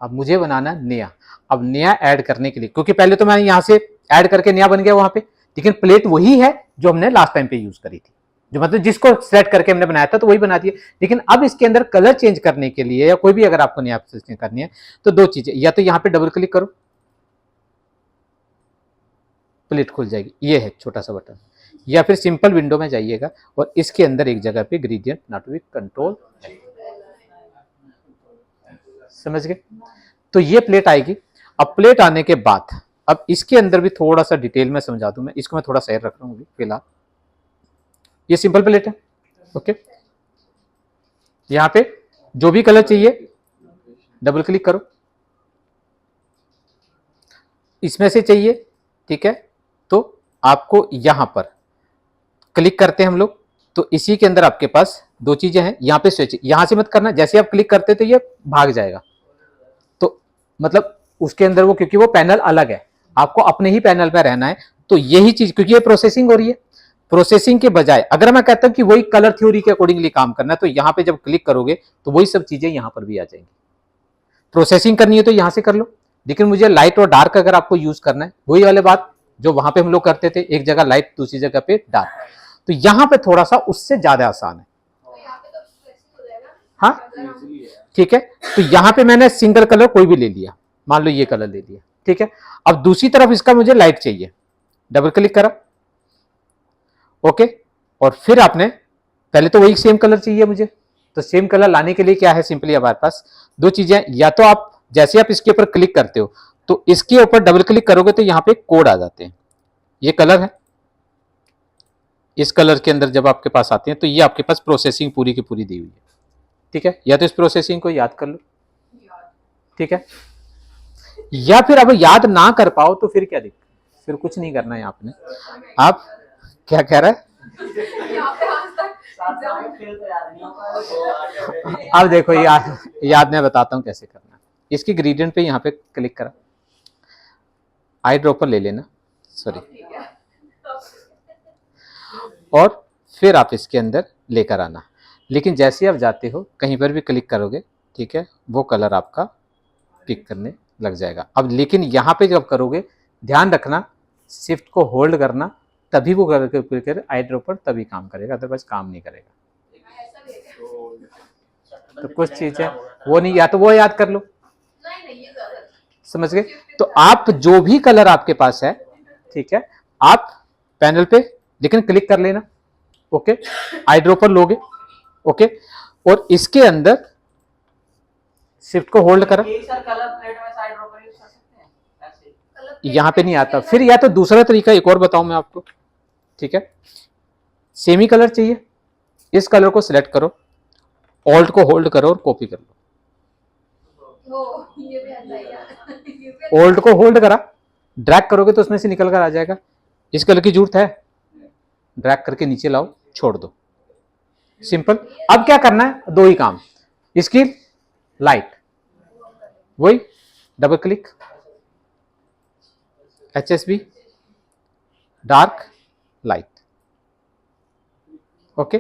अब मुझे बनाना नया। अब नया ऐड करने के लिए, क्योंकि पहले तो मैंने यहां से ऐड करके नया बन गया वहां पे, लेकिन प्लेट वही है जो हमने लास्ट टाइम पे यूज करी थी, जो मतलब जिसको सेलेक्ट करके हमने बनाया था तो वही बना दिया। लेकिन अब इसके अंदर कलर चेंज करने के लिए या कोई भी अगर आपको नया प्रोसेसिंग करनी है तो दो चीजें, या तो यहां पे डबल क्लिक करो, प्लेट खुल जाएगी, ये है छोटा सा बटन, या फिर सिंपल विंडो में जाइएगा और इसके अंदर एक जगह पे ग्रेडियंट नॉट विद कंट्रोल, समझ गए? तो ये प्लेट आएगी। अब प्लेट आने के बाद अब इसके अंदर भी थोड़ा सा डिटेल में समझा दूं, मैं इसको मैं थोड़ा सैर रख रहा हूँ फिलहाल। ये सिंपल प्लेट है, ओके। यहां पे जो भी कलर चाहिए डबल क्लिक करो, इसमें से चाहिए, ठीक है, तो आपको यहां पर क्लिक करते हैं हम लोग, तो इसी के अंदर आपके पास दो चीजें हैं। यहां पे स्विच, यहां से मत करना, जैसे आप क्लिक करते तो ये भाग जाएगा, तो मतलब उसके अंदर वो, क्योंकि वो पैनल अलग है, आपको अपने ही पैनल पे रहना है। तो यही चीज, क्योंकि ये प्रोसेसिंग हो रही है, प्रोसेसिंग के बजाय अगर मैं कहता हूं कि वही कलर थ्योरी के अकॉर्डिंगली काम करना है, तो यहां पे जब क्लिक करोगे तो वही सब चीजें यहां पर भी आ जाएंगी। प्रोसेसिंग करनी है तो यहां से कर लो, लेकिन मुझे लाइट और डार्क अगर आपको यूज करना है, वही वाले बात जो वहां पे हम लोग करते थे, एक जगह लाइट दूसरी जगह पे डार्क, तो यहां पे थोड़ा सा उससे ज्यादा आसान है। हाँ ठीक है, तो यहां पे मैंने सिंगल कलर कोई भी ले लिया, मान लो ये कलर ले लिया, ठीक है। अब दूसरी तरफ इसका मुझे लाइट चाहिए, डबल क्लिक करा, ओके, और फिर आपने पहले तो वही सेम कलर चाहिए मुझे, तो सेम कलर लाने के लिए क्या है, सिंपली हमारे पास दो चीजें, या तो आप जैसे आप इसके ऊपर क्लिक करते हो तो इसके ऊपर डबल क्लिक करोगे तो यहाँ पे कोड आ जाते हैं, ये कलर है, इस कलर के अंदर जब आपके पास आते हैं तो ये आपके पास प्रोसेसिंग पूरी की पूरी दी हुई है, ठीक है। या तो इस प्रोसेसिंग को याद कर लो, ठीक है, या फिर अब याद ना कर पाओ तो फिर क्या दिक्कत, फिर कुछ नहीं करना है आपने। आप क्या कह रहे हैं, फिर तो याद नहीं होगा। अब देखो याद मैं बताता हूं कैसे करना है। इसकी ग्रेडियंट पे यहाँ पे क्लिक करा, आई ड्रॉपर ले लेना, सॉरी, और फिर आप इसके अंदर लेकर आना। लेकिन जैसे आप जाते हो कहीं पर भी क्लिक करोगे, ठीक है, वो कलर आपका पिक करने लग जाएगा। अब लेकिन यहाँ पे जब करोगे ध्यान रखना, शिफ्ट को होल्ड करना, तभी वो कर आई ड्रॉपर तभी काम करेगा, अदरवाइज काम नहीं करेगा। तो कुछ चीजें वो नहीं, या तो वो याद कर लो, समझ गए। तो आप जो भी कलर आपके पास है, ठीक है, आप पैनल पे लेकिन क्लिक कर लेना, ओके, आई ड्रॉपर लोगे, ओके, और इसके अंदर शिफ्ट को होल्ड करा, यही सर कलर प्लेट में साइड ड्रॉपर यूज कर सकते हैं ऐसे। यहां पे नहीं आता। फिर या तो दूसरा तरीका एक और बताऊं मैं आपको, ठीक है, सेमी कलर चाहिए, इस कलर को सिलेक्ट करो, ऑल्ट को होल्ड करो और कॉपी कर लो। ऑल्ट को होल्ड करा, ड्रैग करोगे तो उसमें से निकल कर आ जाएगा। इस कलर की जरूरत है, ड्रैग करके नीचे लाओ, छोड़ दो, सिंपल। अब क्या करना है, दो ही काम, इसकी लाइट, वही double click, HSB dark light, okay.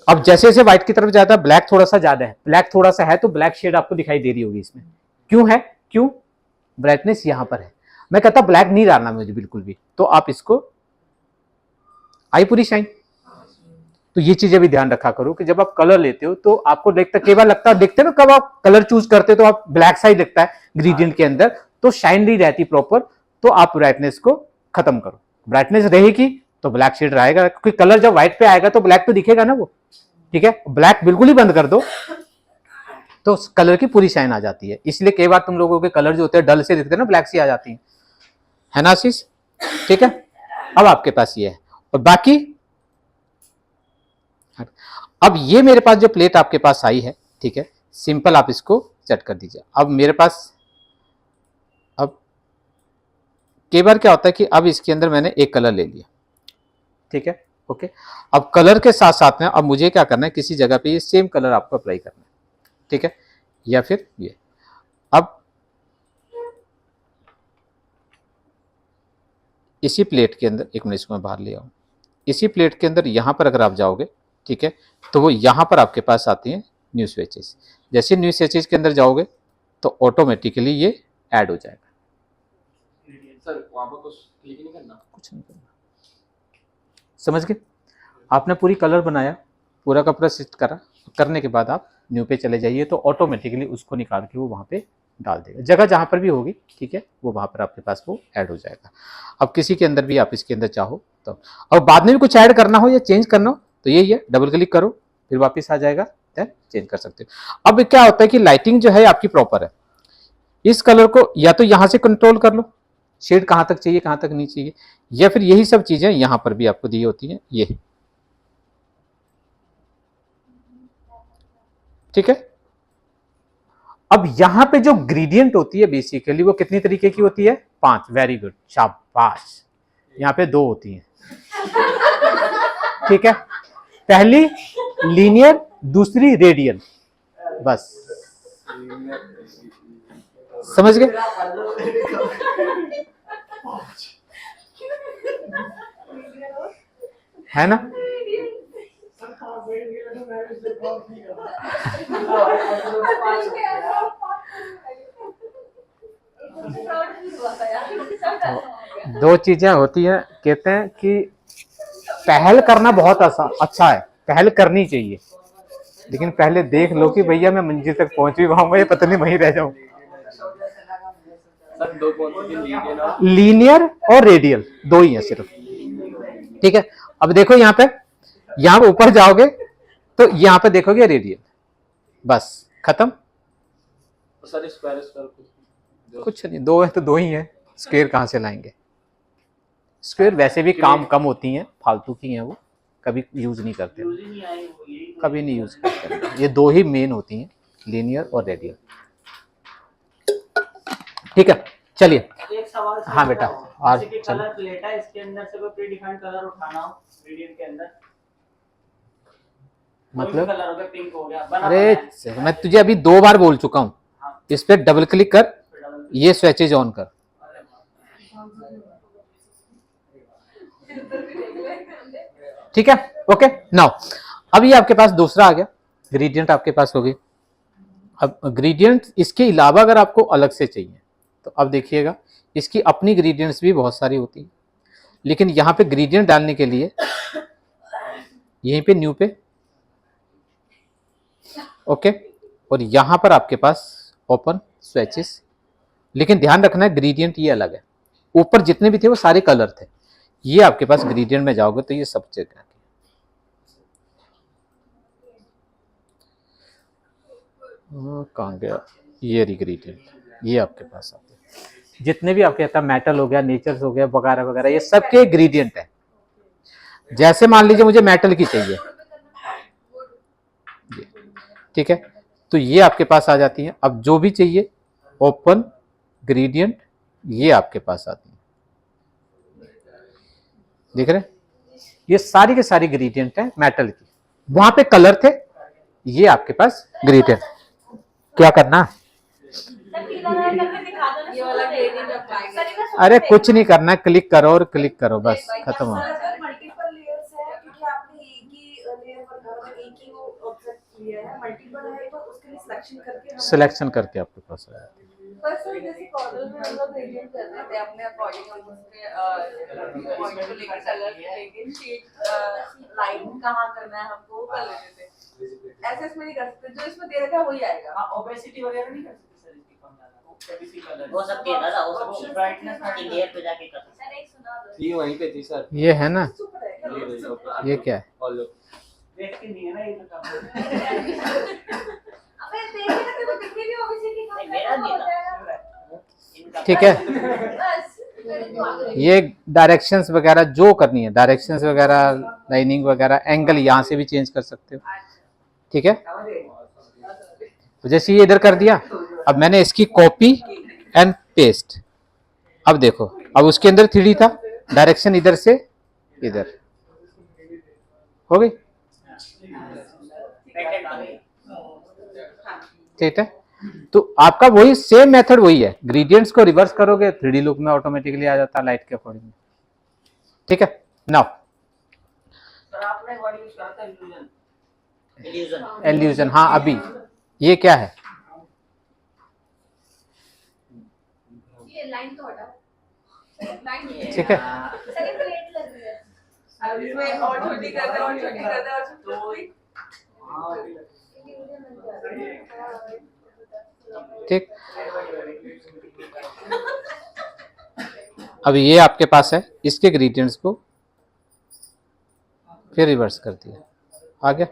अब जैसे जैसे व्हाइट की तरफ जाता है, ब्लैक थोड़ा सा ज्यादा है, ब्लैक थोड़ा सा है तो ब्लैक शेड आपको दिखाई दे रही होगी इसमें। क्यों है, क्यों, ब्राइटनेस यहां पर है। मैं कहता ब्लैक नहीं डालना मुझे बिल्कुल भी, तो आप इसको आई पूरी शाइन। तो ये चीजें भी ध्यान रखा करो कि जब आप कलर लेते हो तो आपको देखता, कई बार लगता है, देखते ना कब आप कलर चूज करते हो तो आप ब्लैक सा ही लगता है ग्रेडियंट के अंदर, तो शाइन नहीं रहती प्रॉपर, तो आप ब्राइटनेस को खत्म करो। ब्राइटनेस रहेगी तो ब्लैक शेड रहेगा, क्योंकि कलर जब व्हाइट पे आएगा तो ब्लैक तो दिखेगा ना वो, ठीक है। ब्लैक बिल्कुल ही बंद कर दो तो कलर की पूरी शाइन आ जाती है। इसलिए कई बार तुम लोगों के कलर जो होते हैं डल से दिखते हैं ना, ब्लैक सी आ जाती है ना आशीष, ठीक है। अब आपके पास ये है, और बाकी अब ये मेरे पास जो प्लेट आपके पास आई है, ठीक है, सिंपल आप इसको सेट कर दीजिए। अब मेरे पास, अब कई बार क्या होता है कि अब इसके अंदर मैंने एक कलर ले लिया, ठीक है, ओके। अब कलर के साथ साथ में अब मुझे क्या करना है, किसी जगह पे ये सेम कलर आपको अप्लाई करना है, ठीक है, या फिर ये। अब इसी प्लेट के अंदर, एक मिनट इसको मैं बाहर ले आऊं, इसी प्लेट के अंदर यहां पर अगर आप जाओगे, ठीक है, तो वो यहां पर आपके पास आती हैं न्यू स्विचेस। जैसे न्यू स्विचेस के अंदर जाओगे तो ऑटोमेटिकली ये ऐड हो जाएगा। सर वहां पर कुछ क्लिक नहीं करना, कुछ नहीं करना, समझ गए। आपने पूरी कलर बनाया, पूरा का पूरा सेट करा, करने के बाद आप न्यू पे चले जाइए तो ऑटोमेटिकली उसको निकाल के वो वहां पे डाल देगा। जगह जहां पर भी होगी, ठीक है, वो वहां पर आपके पास वो ऐड हो जाएगा। अब किसी के अंदर भी आप इसके अंदर चाहो तो, और बाद में भी कुछ ऐड करना हो या चेंज करना हो तो यही है, डबल क्लिक करो, फिर वापस आ जाएगा, देन चेंज कर सकते हो। अब क्या होता है कि लाइटिंग जो है आपकी प्रॉपर है, इस कलर को या तो यहां से कंट्रोल कर लो, शेड कहां तक चाहिए कहां तक नहीं चाहिए, या फिर यही सब चीजें यहां पर भी आपको दी होती हैं, ये, ठीक है। अब यहां पे जो ग्रेडियंट होती है बेसिकली वो कितनी तरीके की होती है, 5, वेरी गुड, शाबाश। यहां पे 2 होती हैं, ठीक है, पहली लीनियर, दूसरी रेडियल, बस समझ गए। है ना, दो चीजें होती हैं, कहते हैं कि पहल करना बहुत अच्छा है, पहल करनी चाहिए, लेकिन पहले देख लो कि भैया मैं मंजिल तक पहुंच भी पाऊंगा या पता नहीं वहीं रह जाऊं। सर दो कौन सी थी, लीनियर और लीनियर और रेडियल, 2 ही है सिर्फ, ठीक है। अब देखो यहाँ पे, यहाँ पे ऊपर जाओगे तो यहाँ पे देखोगे रेडियल, बस खत्म। सर स्क्वायर कुछ नहीं, 2 है तो 2 ही है, स्क्वायर कहाँ से लाएंगे, स्क्वायर वैसे भी काम कम होती हैं, फालतू की हैं वो, कभी यूज नहीं करते, यूज ही नहीं आए वो, यही तो कभी नहीं यूज करते। ये दो ही मेन होती हैं, लीनियर और रेडियल। ठीक है, चलिए। एक सवाल हाँ बेटा, और जैसे कि चलो। कलर प्लेट है, इसके अंदर से कोई प्रीडिफाइंड कलर उठाना हो ग्रेडियंट के अंदर, मतलब कलर हो गया, पिंक हो गया, बना अरे बनाया है। मैं तुझे अभी 2 बार बोल चुका हूँ, हाँ, इस पे डबल क्लिक कर, फिर डबल ये स्विचेज ऑन कर। ठीक है, ओके। नाउ अब ये आपके पास दूसरा आ गया, ग्रेडियंट आपके पास हो गई। अब ग्रेडियंट इसके अलावा अगर आपको अलग से चाहिए तो अब देखिएगा, इसकी अपनी ग्रेडियंट्स भी बहुत सारी होती है, लेकिन यहाँ पे ग्रेडियंट डालने के लिए यहीं पे न्यू पे, ओके, और यहाँ पर आपके पास ओपन स्विचेस। लेकिन ध्यान रखना है ग्रेडियंट ये अलग है, ऊपर जितने भी थे वो सारे कलर थे, ये आपके पास ग्रेडियंट में जाओगे तो ये सब जगह कहाँ गया, ये रिग्रेडियंट, ये आपके पास आते हैं। जितने भी आपके आता मेटल हो गया, नेचर्स हो गया, वगैरह वगैरह, ये सब के ग्रेडियंट है। जैसे मान लीजिए मुझे मेटल की चाहिए, ठीक है, तो ये आपके पास आ जाती है। अब जो भी चाहिए ओपन ग्रेडियंट, ये आपके पास आती है, देख रहे हैं? ये सारी के सारी ग्रेडियंट है मेटल की। वहां पे कलर थे, ये आपके पास ग्रेडियंट। क्या करना, ये वाला gradient apply करें। अरे कुछ नहीं करना, क्लिक करो और क्लिक करो, बस खत्म हो। सर, अगर मल्टीपल लेयर्स है, क्योंकि आपने एक ही लेयर पर मतलब एक ही वो ऑब्जेक्ट लिया है, मल्टीपल है तो उसके लिए सिलेक्शन करके हम सिलेक्शन करके आपके पास आ जाती है। पर सर जैसे कॉर्नर में हम लोग ग्रेडियंट कर देते हैं अपने अकॉर्डिंग, हम उसके पॉइंट को लेकर कलर लेकिन शेड लाइन कहाँ करना है हमको वो कर लेते थे। ऐसे इसमें नहीं कर सकते, जो इसमें दे रखा है वही आएगा। हाँ, ओपेसिटी वगैरह नहीं कर सकते सर इसकी, कम ज्यादा वो किसी कलर हो सकती है दादा, हो सकती है ब्राइटनेस कि लेयर पे जाके कर सकते सर एक सुना दो, ये वहीं पे थी सर। ये है ना, सुपर है ये क्या है, और लो। देख के नहीं है ना ये तो काम अबे देखिए ना, तो दिखी नहीं ओबीसी नहीं, मेरा नहीं था। है। इनका ठीक है। बस मेरे को आ गई। ये डायरेक्शंस वगैरह जो करनी है, डायरेक्शंस वगैरह, लाइनिंग वगैरह, एंगल यहाँ से भी चेंज कर सकते हो, ठीक है। तो जैसे ये इधर कर दिया, अब मैंने इसकी कॉपी एंड पेस्ट। अब देखो, अब उसके अंदर 3D था, डायरेक्शन इधर से इधर हो गई, पैकेट आ गई। ठीक है। तो आपका वही सेम मेथड वही है, ग्रेडियंट्स को रिवर्स करोगे 3D लुक में ऑटोमेटिकली आ जाता है लाइट के अकॉर्डिंग, ठीक है। नाउ सर आपने वर्ड यूज करा था इल्यूजन, इल्यूजन। एल्यूजन, हाँ अभी ये क्या है, ये लाइन तो हटाओ, लाइन ठीक है। सेकंड प्लेट लग रही है, अब इसमें और छोटी कर दे और छोटी कर दे और छोटी, ठीक। अब ये आपके पास है, इसके ग्रेडियंट्स को फिर रिवर्स कर दिया, आ गया।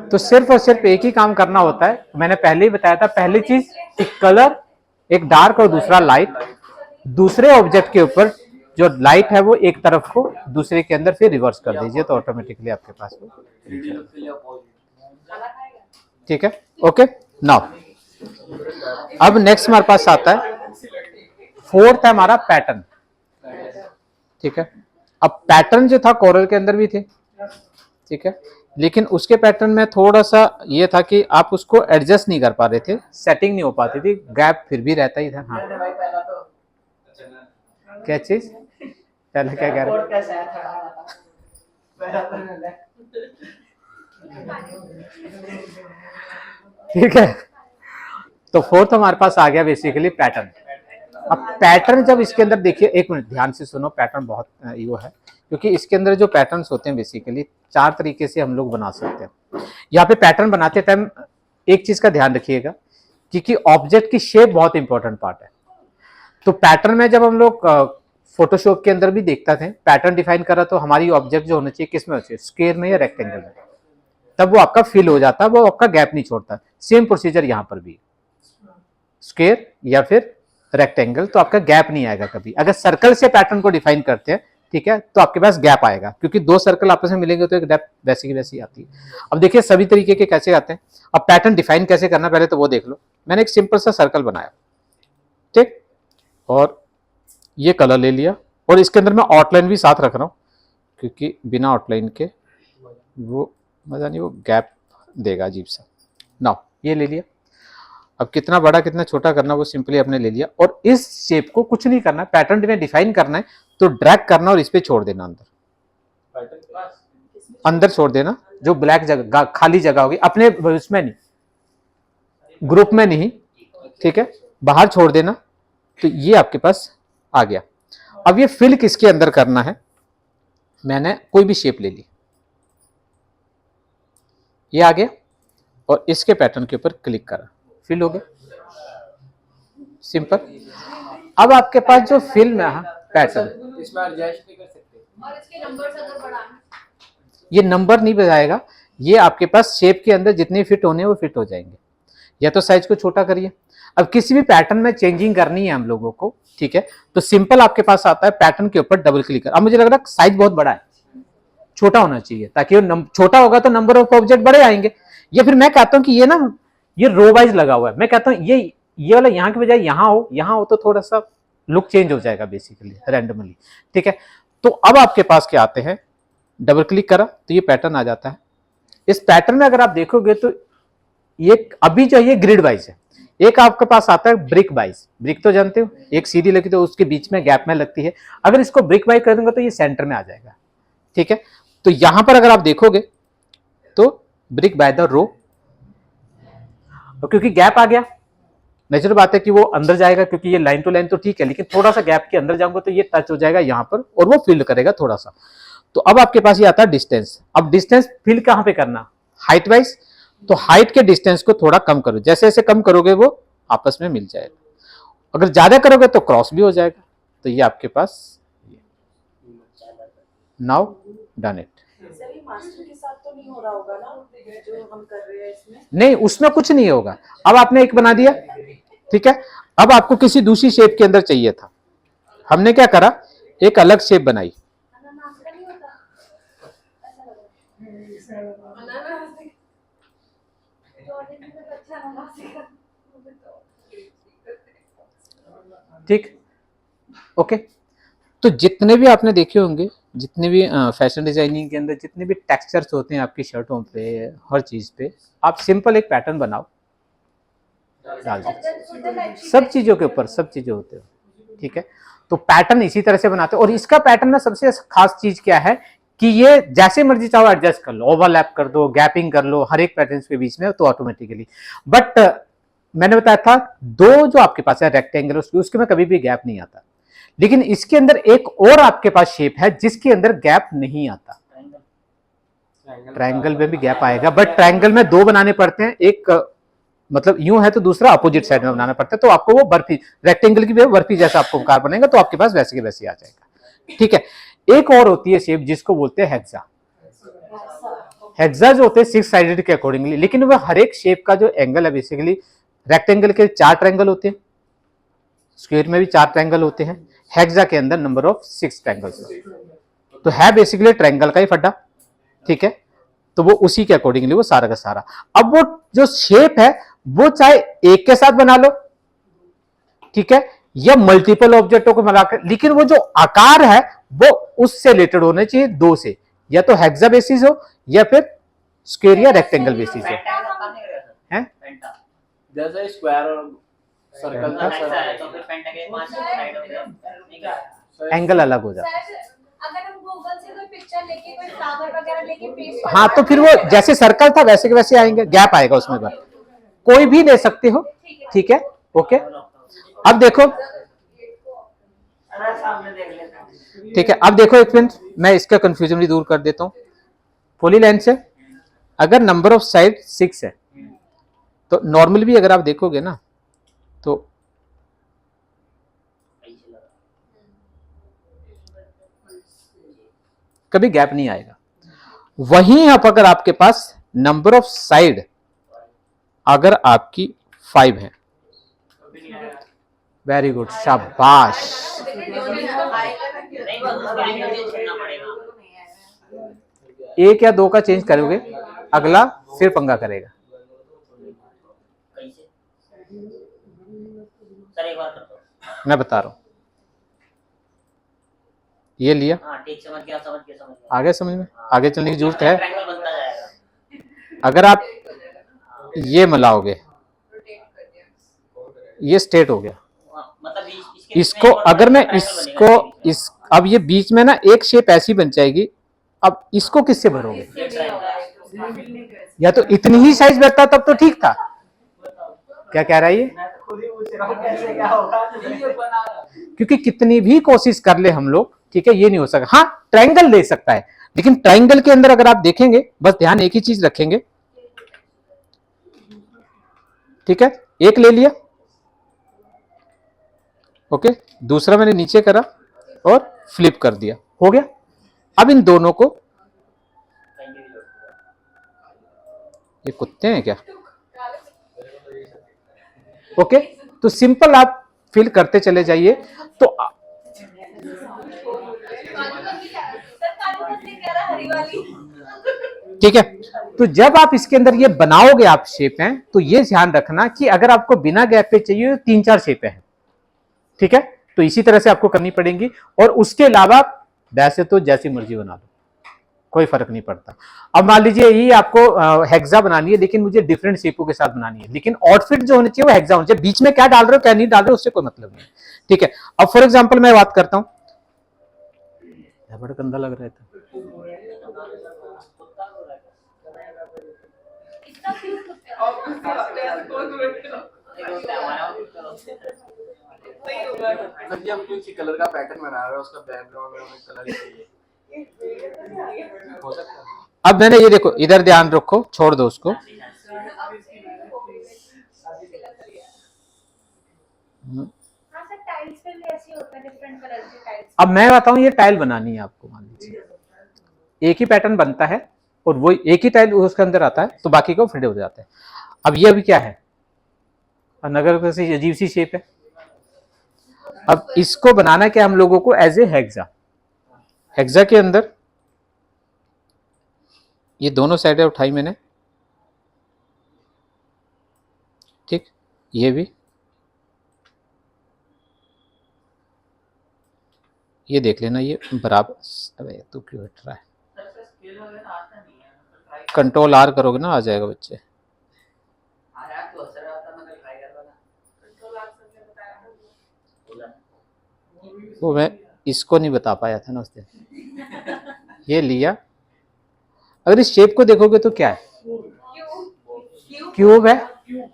तो सिर्फ और सिर्फ एक ही काम करना होता है, मैंने पहले ही बताया था। पहली चीज एक कलर, एक डार्क और दूसरा लाइट, दूसरे ऑब्जेक्ट के ऊपर जो लाइट है वो एक तरफ को दूसरे के अंदर फिर रिवर्स कर दीजिए, तो ऑटोमेटिकली आपके पास वो, ठीक है, ओके। नाउ अब नेक्स्ट हमारे पास आता है, फोर्थ है हमारा पैटर्न, ठीक है। अब पैटर्न जो था कोरल के अंदर भी थे, ठीक है, लेकिन उसके पैटर्न में थोड़ा सा ये था कि आप उसको एडजस्ट नहीं कर पा रहे थे, सेटिंग नहीं हो पाती थी, गैप फिर भी रहता ही था। हाँ, मैंने भाई पहला तो क्या चीज, पहले क्या कह रहे कोड कैसा है था पहला तो मैंने ठीक है। तो फोर्थ हमारे पास आ गया बेसिकली पैटर्न। अब पैटर्न जब इसके अंदर देखिए, एक मिनट ध्यान से सुनो, पैटर्न बहुत वो है, क्योंकि इसके अंदर जो पैटर्न्स होते हैं बेसिकली 4 तरीके से हम लोग बना सकते हैं। यहाँ पे पैटर्न बनाते टाइम एक चीज का ध्यान रखिएगा, क्योंकि ऑब्जेक्ट की शेप बहुत इंपॉर्टेंट पार्ट है। तो पैटर्न में जब हम लोग फोटोशॉप के अंदर भी देखते थे, पैटर्न डिफाइन करा तो हमारी ऑब्जेक्ट जो होना चाहिए किस में होना चाहिए, स्क्वायर में या रेक्टेंगल में, तब वो आपका फिल हो जाता है, वो आपका गैप नहीं छोड़ता। सेम प्रोसीजर यहाँ पर भी, स्क्वायर या फिर रेक्टेंगल, तो आपका गैप नहीं आएगा कभी। अगर सर्कल से पैटर्न को डिफाइन करते हैं ठीक है, तो आपके पास गैप आएगा, क्योंकि दो सर्कल आपस में मिलेंगे तो एक डेप्थ वैसी की वैसी आती है। अब देखिए सभी तरीके के कैसे आते हैं। अब पैटर्न डिफाइन कैसे करना पहले तो वो देख लो। मैंने एक सिंपल सा सर्कल बनाया, ठीक, और ये कलर ले लिया, और इसके अंदर मैं आउटलाइन भी साथ रख रहा हूँ, क्योंकि बिना आउटलाइन के वो मजा नहीं, वो गैप देगा अजीब सा। नाउ ये ले लिया। अब कितना बड़ा कितना छोटा करना वो सिंपली आपने ले लिया, और इस शेप को कुछ नहीं करना, पैटर्न में डिफाइन करना है तो ड्रैग करना और इस पे छोड़ देना, अंदर छोड़ देना, जो ब्लैक जगह खाली जगह होगी अपने उसमें नहीं, ग्रुप में नहीं, ठीक है, बाहर छोड़ देना। तो ये आपके पास आ गया। अब ये फिल किसके अंदर करना है, मैंने कोई भी शेप ले ली, ये आ गया, और इसके पैटर्न के ऊपर क्लिक करा, फिल हो गया, सिंपल। अब आपके पास जो फिल में पैटर्न, इसमें एडजस्ट नहीं कर सकते। और इसके नंबर्स अगर बढ़ाने, ये नंबर नहीं बजाएगा, ये आपके पास शेप के अंदर जितने फिट होने हैं वो फिट हो जाएंगे। या तो साइज को छोटा करिए। अब किसी भी पैटर्न में चेंजिंग करनी है हम लोगों को, ठीक है, तो सिंपल आपके पास आता है पैटर्न के ऊपर डबल क्लिक कर। अब मुझे लग रहा है साइज बहुत बड़ा है, छोटा होना चाहिए, ताकि वो छोटा होगा तो नंबर ऑफ ऑब्जेक्ट बड़े आएंगे। या फिर मैं कहता हूं कि ये ना, ये रो वाइज लगा हुआ है, मैं कहता हूं ये वाला यहाँ के बजाय यहाँ हो तो थोड़ा सा लुक चेंज हो जाएगा बेसिकली रैंडमली, ठीक है। तो अब आपके पास क्या आते हैं, डबल क्लिक करा तो ये पैटर्न आ जाता है। इस पैटर्न में अगर आप देखोगे तो ये अभी जो ये ग्रिड वाइज है, एक आपके पास आता है ब्रिक वाइज। ब्रिक तो जानते हो, एक सीधी लगी तो उसके बीच में गैप में लगती है। अगर इसको ब्रिक वाइज कर दूंगा तो ये सेंटर में आ जाएगा, ठीक है। तो यहां पर अगर आप देखोगे तो ब्रिक बाय द रो, क्योंकि गैप आ गया, नेचुरल बात है कि वो अंदर जाएगा, क्योंकि ये लाइन टू लाइन तो ठीक है, लेकिन थोड़ा सा गैप के अंदर जाऊंगा तो ये टच हो जाएगा यहां पर और वो फिल करेगा थोड़ा सा। तो अब आपके पास ये आता है डिस्टेंस। अब डिस्टेंस फिल कहां पे करना, हाइट वाइज, तो हाइट के डिस्टेंस को थोड़ा कम करो, जैसे जैसे कम करोगे वो आपस में मिल जाएगा। अगर ज्यादा करोगे तो क्रॉस भी हो जाएगा। तो ये आपके पास, नाउ डन इट। सर ये मास्टर के साथ तो नहीं हो रहा होगा ना जो हम कर रहे हैं इसमें? नहीं, उसमें कुछ नहीं होगा। अब आपने एक बना दिया, ठीक है। अब आपको किसी दूसरी शेप के अंदर चाहिए था, हमने क्या करा, एक अलग शेप बनाई। ठीक, ओके। तो जितने भी आपने देखे होंगे, जितने भी फैशन डिजाइनिंग के अंदर जितने भी टेक्सचर्स होते हैं आपकी शर्टों पे, हर चीज पे, आप सिंपल एक पैटर्न बनाओ, डाल दो सब चीजों के ऊपर, सब चीजें होते हो, ठीक है। तो पैटर्न इसी तरह से बनाते हो। और इसका पैटर्न में सबसे खास चीज क्या है कि ये जैसे मर्जी चाहो एडजस्ट कर लो, ओवरलैप कर दो, गैपिंग कर लो हर एक पैटर्न के बीच में, तो ऑटोमेटिकली। बट मैंने बताया था दो जो आपके पास है रेक्टेंगल, उसके में कभी भी गैप नहीं आता। लेकिन इसके अंदर एक और आपके पास शेप है जिसके अंदर गैप नहीं आता। ट्रायंगल में भी गैप आएगा, बट ट्रायंगल में दो बनाने पड़ते हैं, एक मतलब यूं है तो दूसरा अपोजिट साइड में बनाना पड़ता है। तो आपको वो बर्फी, रेक्टेंगल की बर्फी जैसा आपको कार बनेगा तो आपके पास वैसे के वैसे आ जाएगा, ठीक है। एक और होती है शेप जिसको बोलते हैं हेक्सा। हेक्सा जो होते हैं 6 साइडेड के अकॉर्डिंगली, लेकिन वह हर एक शेप का जो एंगल है, बेसिकली रेक्टेंगल के 4 ट्रायंगल होते हैं, स्क्वायर में भी 4 ट्रायंगल होते हैं, हेक्सा के अंदर नंबर ऑफ 6 ट्रायंगल्स। तो है बेसिकली ट्रायंगल का ही फड्डा, ठीक है। तो वो उसी के अकॉर्डिंगली वो सारा का सारा। अब वो जो शेप है वो चाहे एक के साथ बना लो, ठीक है, या मल्टीपल ऑब्जेक्टों को मिलाकर, लेकिन वो जो आकार है वो उससे रिलेटेड होने चाहिए, दो से, या तो हेक्सा बेसिस हो या फिर स्क्वायर या रेक्टेंगल बेसिस हो, हैं? जैसे स्क्वायर और सर्कल का तो फिर पेंटा के 5 साइड हो गया, एंगल अलग हो जाता है। अगर हम गूगल से कोई पिक्चर लेके कोई फ्लावर वगैरह लेके पेस्ट, हाँ, तो फिर वो जैसे सर्कल था वैसे के वैसे आएंगे, गैप आएगा उसमें, बस कोई भी ले सकते हो, ठीक है, ओके। अब देखो, सामने देख लेते हैं। ठीक है, अब देखो एक मिनट, मैं इसका कंफ्यूजन भी दूर कर देता हूँ। पॉलीलाइन से अगर नंबर ऑफ साइड 6 है तो नॉर्मल भी अगर आप देखोगे ना तो कभी गैप नहीं आएगा। वहीं आप अगर आपके पास नंबर ऑफ साइड अगर आपकी 5 है, वेरी गुड, शाबाश। नहीं एक बार उसका एंगल चेंज करना पड़ेगा। एक या दो का चेंज करोगे, अगला फिर पंगा करेगा। कैसे सर, एक बार कर दो। मैं बता रहा हूं, ये लिया, हाँ ठीक, समझ गया। आगे समझ में, आगे चलने की जरूरत है। ट्रायंगल बनता जाएगा। अगर आप ये मिलाओगे, रोटेट कर दिया। ये स्ट्रेट हो गया। मतलब इसके इसको अगर मैं इसको इस अब ये बीच में ना एक शेप ऐसी बन जाएगी। अब इसको किससे भरोगे? इससे नहीं होगा, या तो इतनी ही साइज बैठता तब तो ठीक था। क्या कह रहा है ये? मैं तो खुद ही पूछ रहा हूँ कैसे क्या होगा, नहीं ये बना रहा। क्योंकि कितनी भी कोशिश कर ले हम लोग, ठीक है, ये नहीं हो सकता। हाँ, ट्रायंगल दे सकता है, लेकिन ट्रायंगल के अंदर अगर आप देखेंगे, बस ध्यान एक ही चीज रखेंगे, ठीक है। एक ले लिया, ओके, दूसरा मैंने नीचे करा और फ्लिप कर दिया, हो गया। अब इन दोनों को, ये कुत्ते हैं क्या? ओके, तो सिंपल आप फिल करते चले जाइए। तो हरी वाली। ठीक है, तो जब आप इसके अंदर ये बनाओगे आप शेप हैं, तो ये ध्यान रखना कि अगर आपको बिना गैप पे चाहिए तो 3-4 शेपें हैं, ठीक है। तो इसी तरह से आपको करनी पड़ेंगी। और उसके अलावा वैसे तो जैसी मर्जी बना लो, कोई फर्क नहीं पड़ता। अब मान लीजिए ये आपको हेक्सा बनानी है, लेकिन मुझे डिफरेंट शेपों के साथ बनानी है, लेकिन आउटफिट जो होनी चाहिए वो हेक्सा होना चाहिए। बीच में क्या डाल रहे हो क्या नहीं डाल रहे हो उससे कोई मतलब नहीं, ठीक है। अब फॉर एग्जाम्पल मैं बात करता हूं, बड़ा गंदा लग रहा था। सर जी हम किसी कलर का पैटर्न बना रहे हैं, उसका बैकग्राउंड में हमें कलर चाहिए, हो सकता है? अब मैंने ये देखो, इधर ध्यान रखो, छोड़ दो उसको। हाँ सर, टाइल्स पे भी ऐसे होता है, डिफरेंट कलर के टाइल्स। अब मैं बताऊं, ये टाइल बनानी है आपको, मान लीजिए एक ही पैटर्न बनता है और वो एक ही टाइल उसके अंदर आता है, तो बाकी को फिट हो जाता है। अब ये अभी क्या है, नगर से अजीब सी शेप है। अब इसको बनाना क्या हम लोगों को, एज ए हेक्सा। हेक्सा के अंदर ये दोनों साइडें उठाई मैंने, ठीक, ये भी, ये देख लेना, ये बराबर। अबे तू क्यों हट रहा है? कंट्रोल आर करोगे ना, आ जाएगा बच्चे। वो मैं इसको नहीं बता पाया था ना उस दिन। ये लिया, अगर इस शेप को देखोगे तो क्या है, क्यूब है।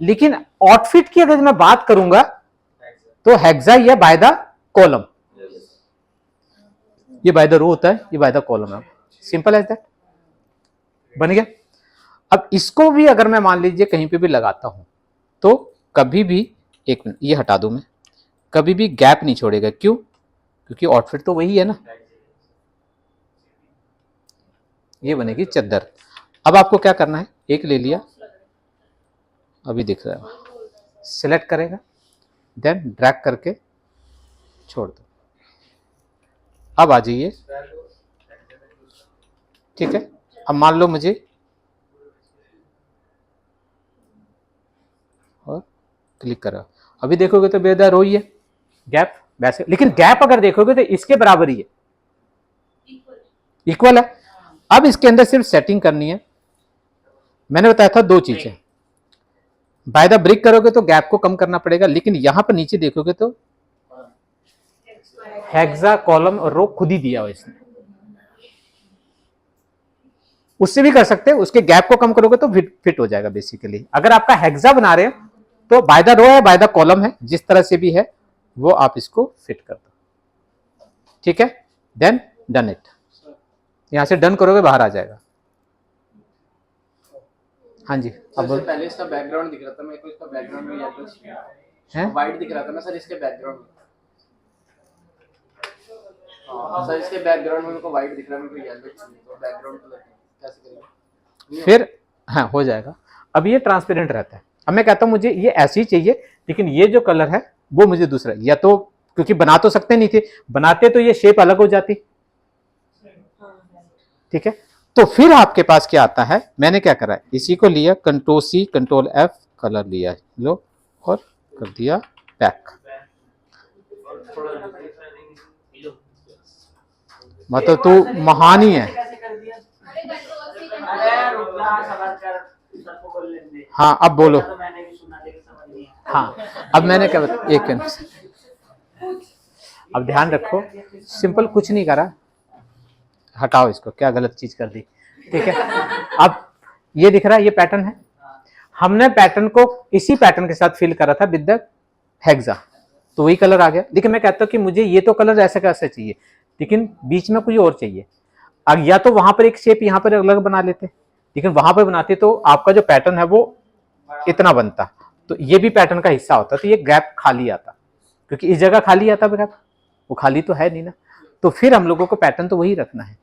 लेकिन आउटफिट की अगर मैं बात करूंगा तो हेक्सा या बाय द कॉलम, ये बाय द रो होता है, ये बाय द कॉलम है। सिंपल एज दैट, बन गया। अब इसको भी अगर मैं मान लीजिए कहीं पे भी लगाता हूं, तो कभी भी, एक मिनट ये हटा दूं मैं, कभी भी गैप नहीं छोड़ेगा। क्यों? क्योंकि आउटफिट तो वही है ना, ये बनेगी चद्दर। अब आपको क्या करना है, एक ले लिया, अभी दिख रहा है, सिलेक्ट करेगा, देन ड्रैग करके छोड़ दो। अब आ जाइए, ठीक है। अब मान लो मुझे, और क्लिक करो, अभी देखोगे तो बेदार हो ही है गैप वैसे, लेकिन गैप अगर देखोगे तो इसके बराबर ही है, इक्वल है। अब इसके अंदर सिर्फ सेटिंग करनी है। मैंने बताया था दो चीजें, बाय द ब्रिक करोगे तो गैप को कम करना पड़ेगा, लेकिन यहां पर नीचे देखोगे तो हेक्सा, कॉलम और रो खुद ही दिया हुआ इसने। उससे भी कर सकते हैं, उसके गैप को कम करोगे तो फिट हो जाएगा बेसिकली। अगर आपका हेक्सा बना रहे हैं तो बाय द रो है, बाय द कॉलम है, जिस तरह से भी है वो आप इसको फिट कर दो, ठीक है। देन डन इट, यहां से डन करोगे बाहर आ जाएगा। हाँ जी, अब सर पहले इसका बैकग्राउंड दिख रहा था मेरे को, इसका बैकग्राउंड में येलो है, वाइट दिख रहा था ना सर इसके बैकग्राउंड में। हाँ सर इसके बैकग्राउंड में मेरे को वाइट दिख रहा है, मेरे को येलो चाहिए, तो बैकग्राउंड कलर कैसे करेंगे? फिर हाँ हो जाएगा। अब ये ट्रांसपेरेंट रहता है। अब मैं कहता हूं मुझे ये ऐसे ही चाहिए, लेकिन ये जो कलर है वो मुझे दूसरा, या तो क्योंकि बना तो सकते नहीं थे, बनाते तो ये शेप अलग हो जाती। ठीक है, तो फिर आपके पास क्या आता है, मैंने क्या करा, इसी को लिया, control C control F, colour लिया, लो और कर दिया पैक। मतलब तू महान ही है। कैसे कर दिया? अरे रुक जा, सबर कर, सर को बोल लेने दे। हाँ अब बोलो। तो मैंने भी सुना, लेकिन समझ नहीं आया। हाँ अब मैंने क्या बता, एक मिनट, अब ध्यान रखो, सिंपल कुछ नहीं करा, हटाओ इसको, क्या गलत चीज कर दी। ठीक है, अब ये दिख रहा है, ये पैटर्न है, हमने पैटर्न को इसी पैटर्न के साथ फिल करा था विद द हेक्सा, तो वही कलर आ गया। लेकिन मैं कहता हूँ कि मुझे ये तो कलर ऐसे कैसे चाहिए, लेकिन बीच में कुछ और चाहिए। अब या तो वहां पर एक शेप यहाँ पर अलग बना लेते, लेकिन वहां पर बनाते तो आपका जो पैटर्न है वो इतना बनता, तो ये भी पैटर्न का हिस्सा होता, तो ये गैप खाली आता, क्योंकि इस जगह खाली आता गैप, वो खाली तो है नहीं ना। तो फिर हम लोगों को पैटर्न तो वही रखना है,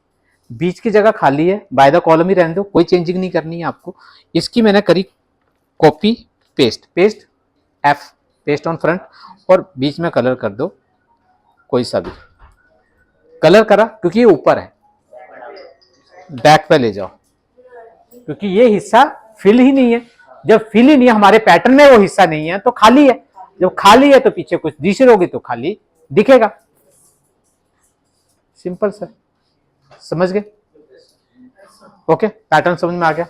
बीच की जगह खाली है, बाय द कॉलम ही रहने दो, कोई चेंजिंग नहीं करनी है आपको। इसकी मैंने करी copy paste, paste F, paste on front, और बीच में कलर कर दो, कोई सा भी कलर करा, क्योंकि ये ऊपर है, बैक पे ले जाओ, क्योंकि ये हिस्सा फिल ही नहीं है। जब फिल ही नहीं है, हमारे पैटर्न में वो हिस्सा नहीं है, तो खाली है। जब खाली है तो पीछे कुछ दिश होगी तो खाली दिखेगा। सिंपल सर, समझ गए? ओके, पैटर्न समझ में आ गया,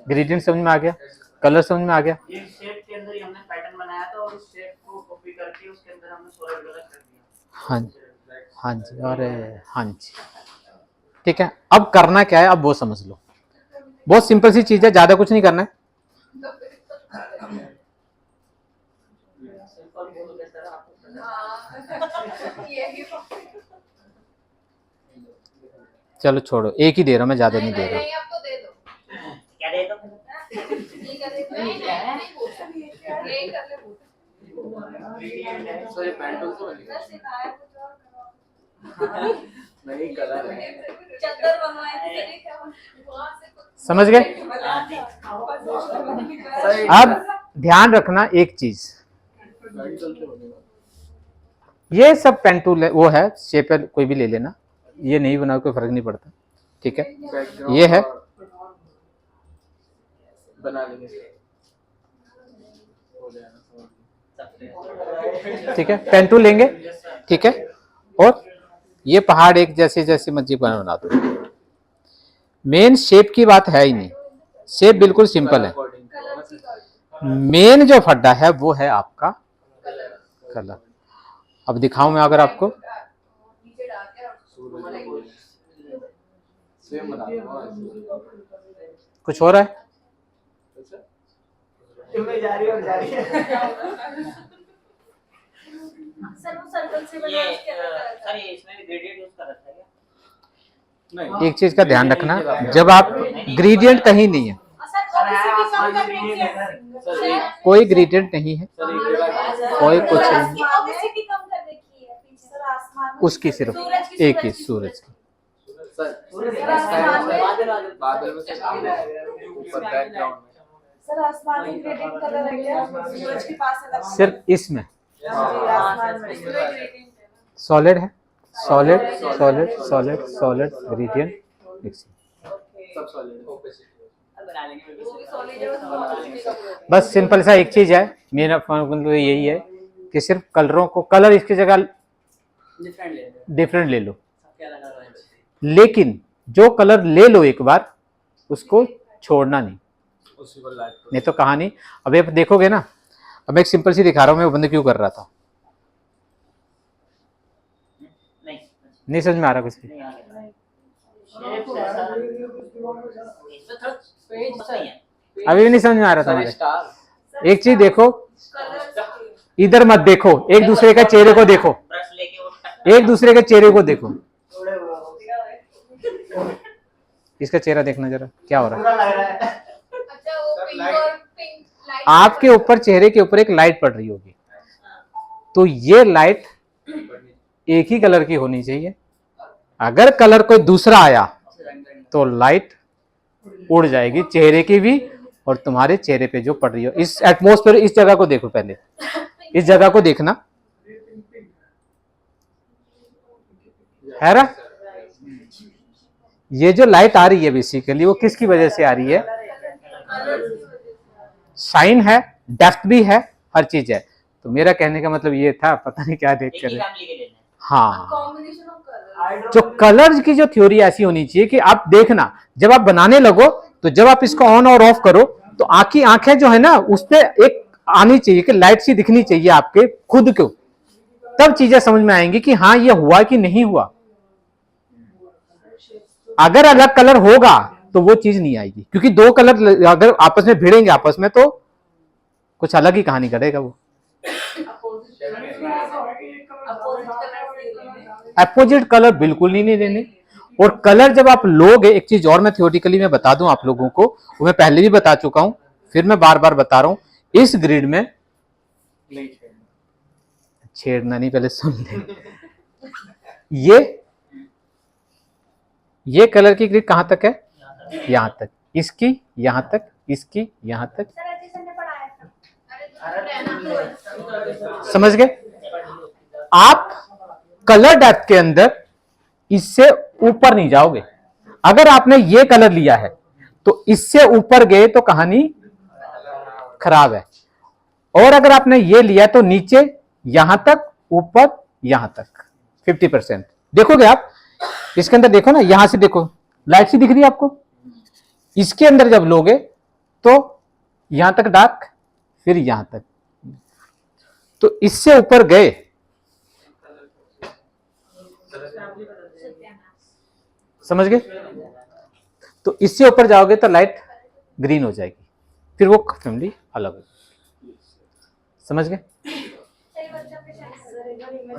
ग्रेडियंट समझ में आ गया, कलर समझ में आ गया। ये शेप के अंदर ही हमने पैटर्न बनाया था, और उस शेप को कॉपी करके उसके अंदर हमने सॉलिड कलर कर दिया। हाँ जी, हाँ जी, अरे हाँ जी, ठीक है। अब करना क्या है, अब वो समझ लो, बहुत सिंपल सी चीज है, ज्यादा कुछ नहीं करना है। सिंपल बोलो के सर, आपको चलो छोड़ो, एक ही दे रहा हूं मैं, ज्यादा नहीं दे रहा। आपको दे दो, क्या दे दो? ये कर दे, नहीं ये कर ले, सर ये पेंटूल से बनी बस सिखाया कुछ और करो। नहीं, कलर है। चद्दर बनवाए थे, चलिए क्या वहां से कुछ समझ गए? सर अब ध्यान रखना एक चीज, पेंटूल से बनेगा। ये सब पेन टूल है, वो है शेपर, कोई भी ले लेना, ये नहीं बना कोई फर्क नहीं पड़ता। ठीक है, बैकग्राउंड ये है, बना लेंगे सर, हो जाएगा। ठीक है, पेन टूल लेंगे, ठीक है, और ये पहाड़ एक जैसे जैसे मर्जी बना दो। मेन शेप की बात है ही नहीं, शेप बिल्कुल सिंपल है, मेन जो फड्डा है वो है आपका कलर। अब दिखाऊं मैं अगर आपको, नीचे डाल के और सेम बना दो। कुछ हो रहा है, जिम्मेदारी और जारी है। सर वो सर्कल से ये बना उसके अंदर सर ये इसमें भी ग्रेडियंट यूज कर रखा है क्या? नहीं, एक चीज का ध्यान रखना, जब आप ग्रेडियंट कहीं नहीं है, सर ओबीसी कम करने की सर एक कोई ग्रेडियंट नहीं है, सर एक जगह कोई कुछ नहीं, ओबीसी कम कर रखी है पीछे सर आसमान में उसकी सिर्फ सूरज की, एक ही सूरज की। सर बादल में से ऊपर बैकग्राउंड में सर आसमान में ग्रेडियंट कलर है क्या सूरज के पास अलग सिर्फ इसमें जी आसमान में इसमें ग्रेडियंट है सॉलिड है, solid solid solid solid gradient mixing, सब सॉलिड ओपेसिटी बना लेंगे इसकी सॉलिड है उसमें बस सिंपल सा एक चीज है, मेरा मतलब यही है कि सिर्फ कलरों को, कलर इसकी जगह डिफरेंट ले डिफरेंट ले लो, क्या लगा रहा है? लेकिन जो कलर ले लो एक बार उसको छोड़ना नहीं, उसी को लाइट नहीं तो कहानी। अब आप देखोगे ना, अब मैं एक सिंपल सी दिखा रहा हूँ, मैं वो बंद क्यों कर रहा था, नहीं नहीं समझ में आ रहा कुछ भी। नहीं आ रहा। शेप ऐसा इसमें थोड़ा स्पेस सही है। अभी भी नहीं समझ में आ रहा था सर हमारे। स्टार एक चीज देखो, कलर इधर मत देखो, एक दूसरे के चेहरे को देखो, ब्रश लेके वो एक दूसरे के चेहरे को देखो, थोड़े वो इसका चेहरा देखना जरा क्या हो रहा है। पूरा लग रहा है। अच्छा वो सर, पिंक लाइट। और पिंक लाइट आपके ऊपर चेहरे के ऊपर एक लाइट पड़ रही होगी, तो ये लाइट एक ही कलर की होनी चाहिए। अगर कलर कोई दूसरा आया तो लाइट उड़ जाएगी चेहरे की भी और तुम्हारे चेहरे पे जो पड़ रही हो। इस एटमॉस्फेयर, इस जगह को देखो, पहले इस जगह को देखना, है ना? ये जो लाइट आ रही है बेसिकली वो किसकी वजह से आ रही है? शाइन है, डेप्थ भी है, हर चीज है। तो मेरा कहने का मतलब ये था, पता नहीं क्या देख एक कर ही फैमिली के लेना है। हाँ, कॉम्बिनेशन ऑफ कलर। जो कलर्स की जो थ्योरी ऐसी होनी चाहिए कि आप देखना जब आप बनाने लगो तो जब आप इसको ऑन और ऑफ करो तो आपकी आंखें जो है ना उस पे एक आनी चाहिए कि लाइट सी दिखनी चाहिए आपके खुद को, तब चीजें समझ में आएंगी कि हाँ ये हुआ कि नहीं हुआ। अगर अलग कलर होगा तो वो चीज नहीं आएगी, क्योंकि दो कलर अगर आपस में भिड़ेंगे आपस में तो कुछ अलग ही कहानी करेगा वो। अपोजिट कलर बिल्कुल नहीं लेने। और कलर जब आप लोगे, एक चीज और मैं थियोरिटिकली मैं बता दूं आप लोगों को, वो मैं पहले भी बता चुका हूं, फिर मैं बार बार बता रहा हूं, इस ग्रिड में छेड़ना नहीं, पहले सुन ले। ये कलर की ग्रिड कहां तक है? यहां तक, इसकी यहां तक, इसकी यहां तक। समझ गए? आप कलर डेप्थ के अंदर इससे ऊपर नहीं जाओगे। अगर आपने ये कलर लिया है तो इससे ऊपर गए तो कहानी खराब है, और अगर आपने ये लिया तो नीचे यहां तक, ऊपर यहां तक 50%। देखोगे आप इसके अंदर, देखो ना, यहां से देखो लाइट सी दिख रही है आपको, इसके अंदर जब लोगे तो यहां तक डार्क, फिर यहां तक, तो इससे ऊपर गए समझ गए? तो इससे ऊपर जाओगे तो लाइट ग्रीन हो जाएगी, फिर वो फैमिली अलग हो। समझ गए?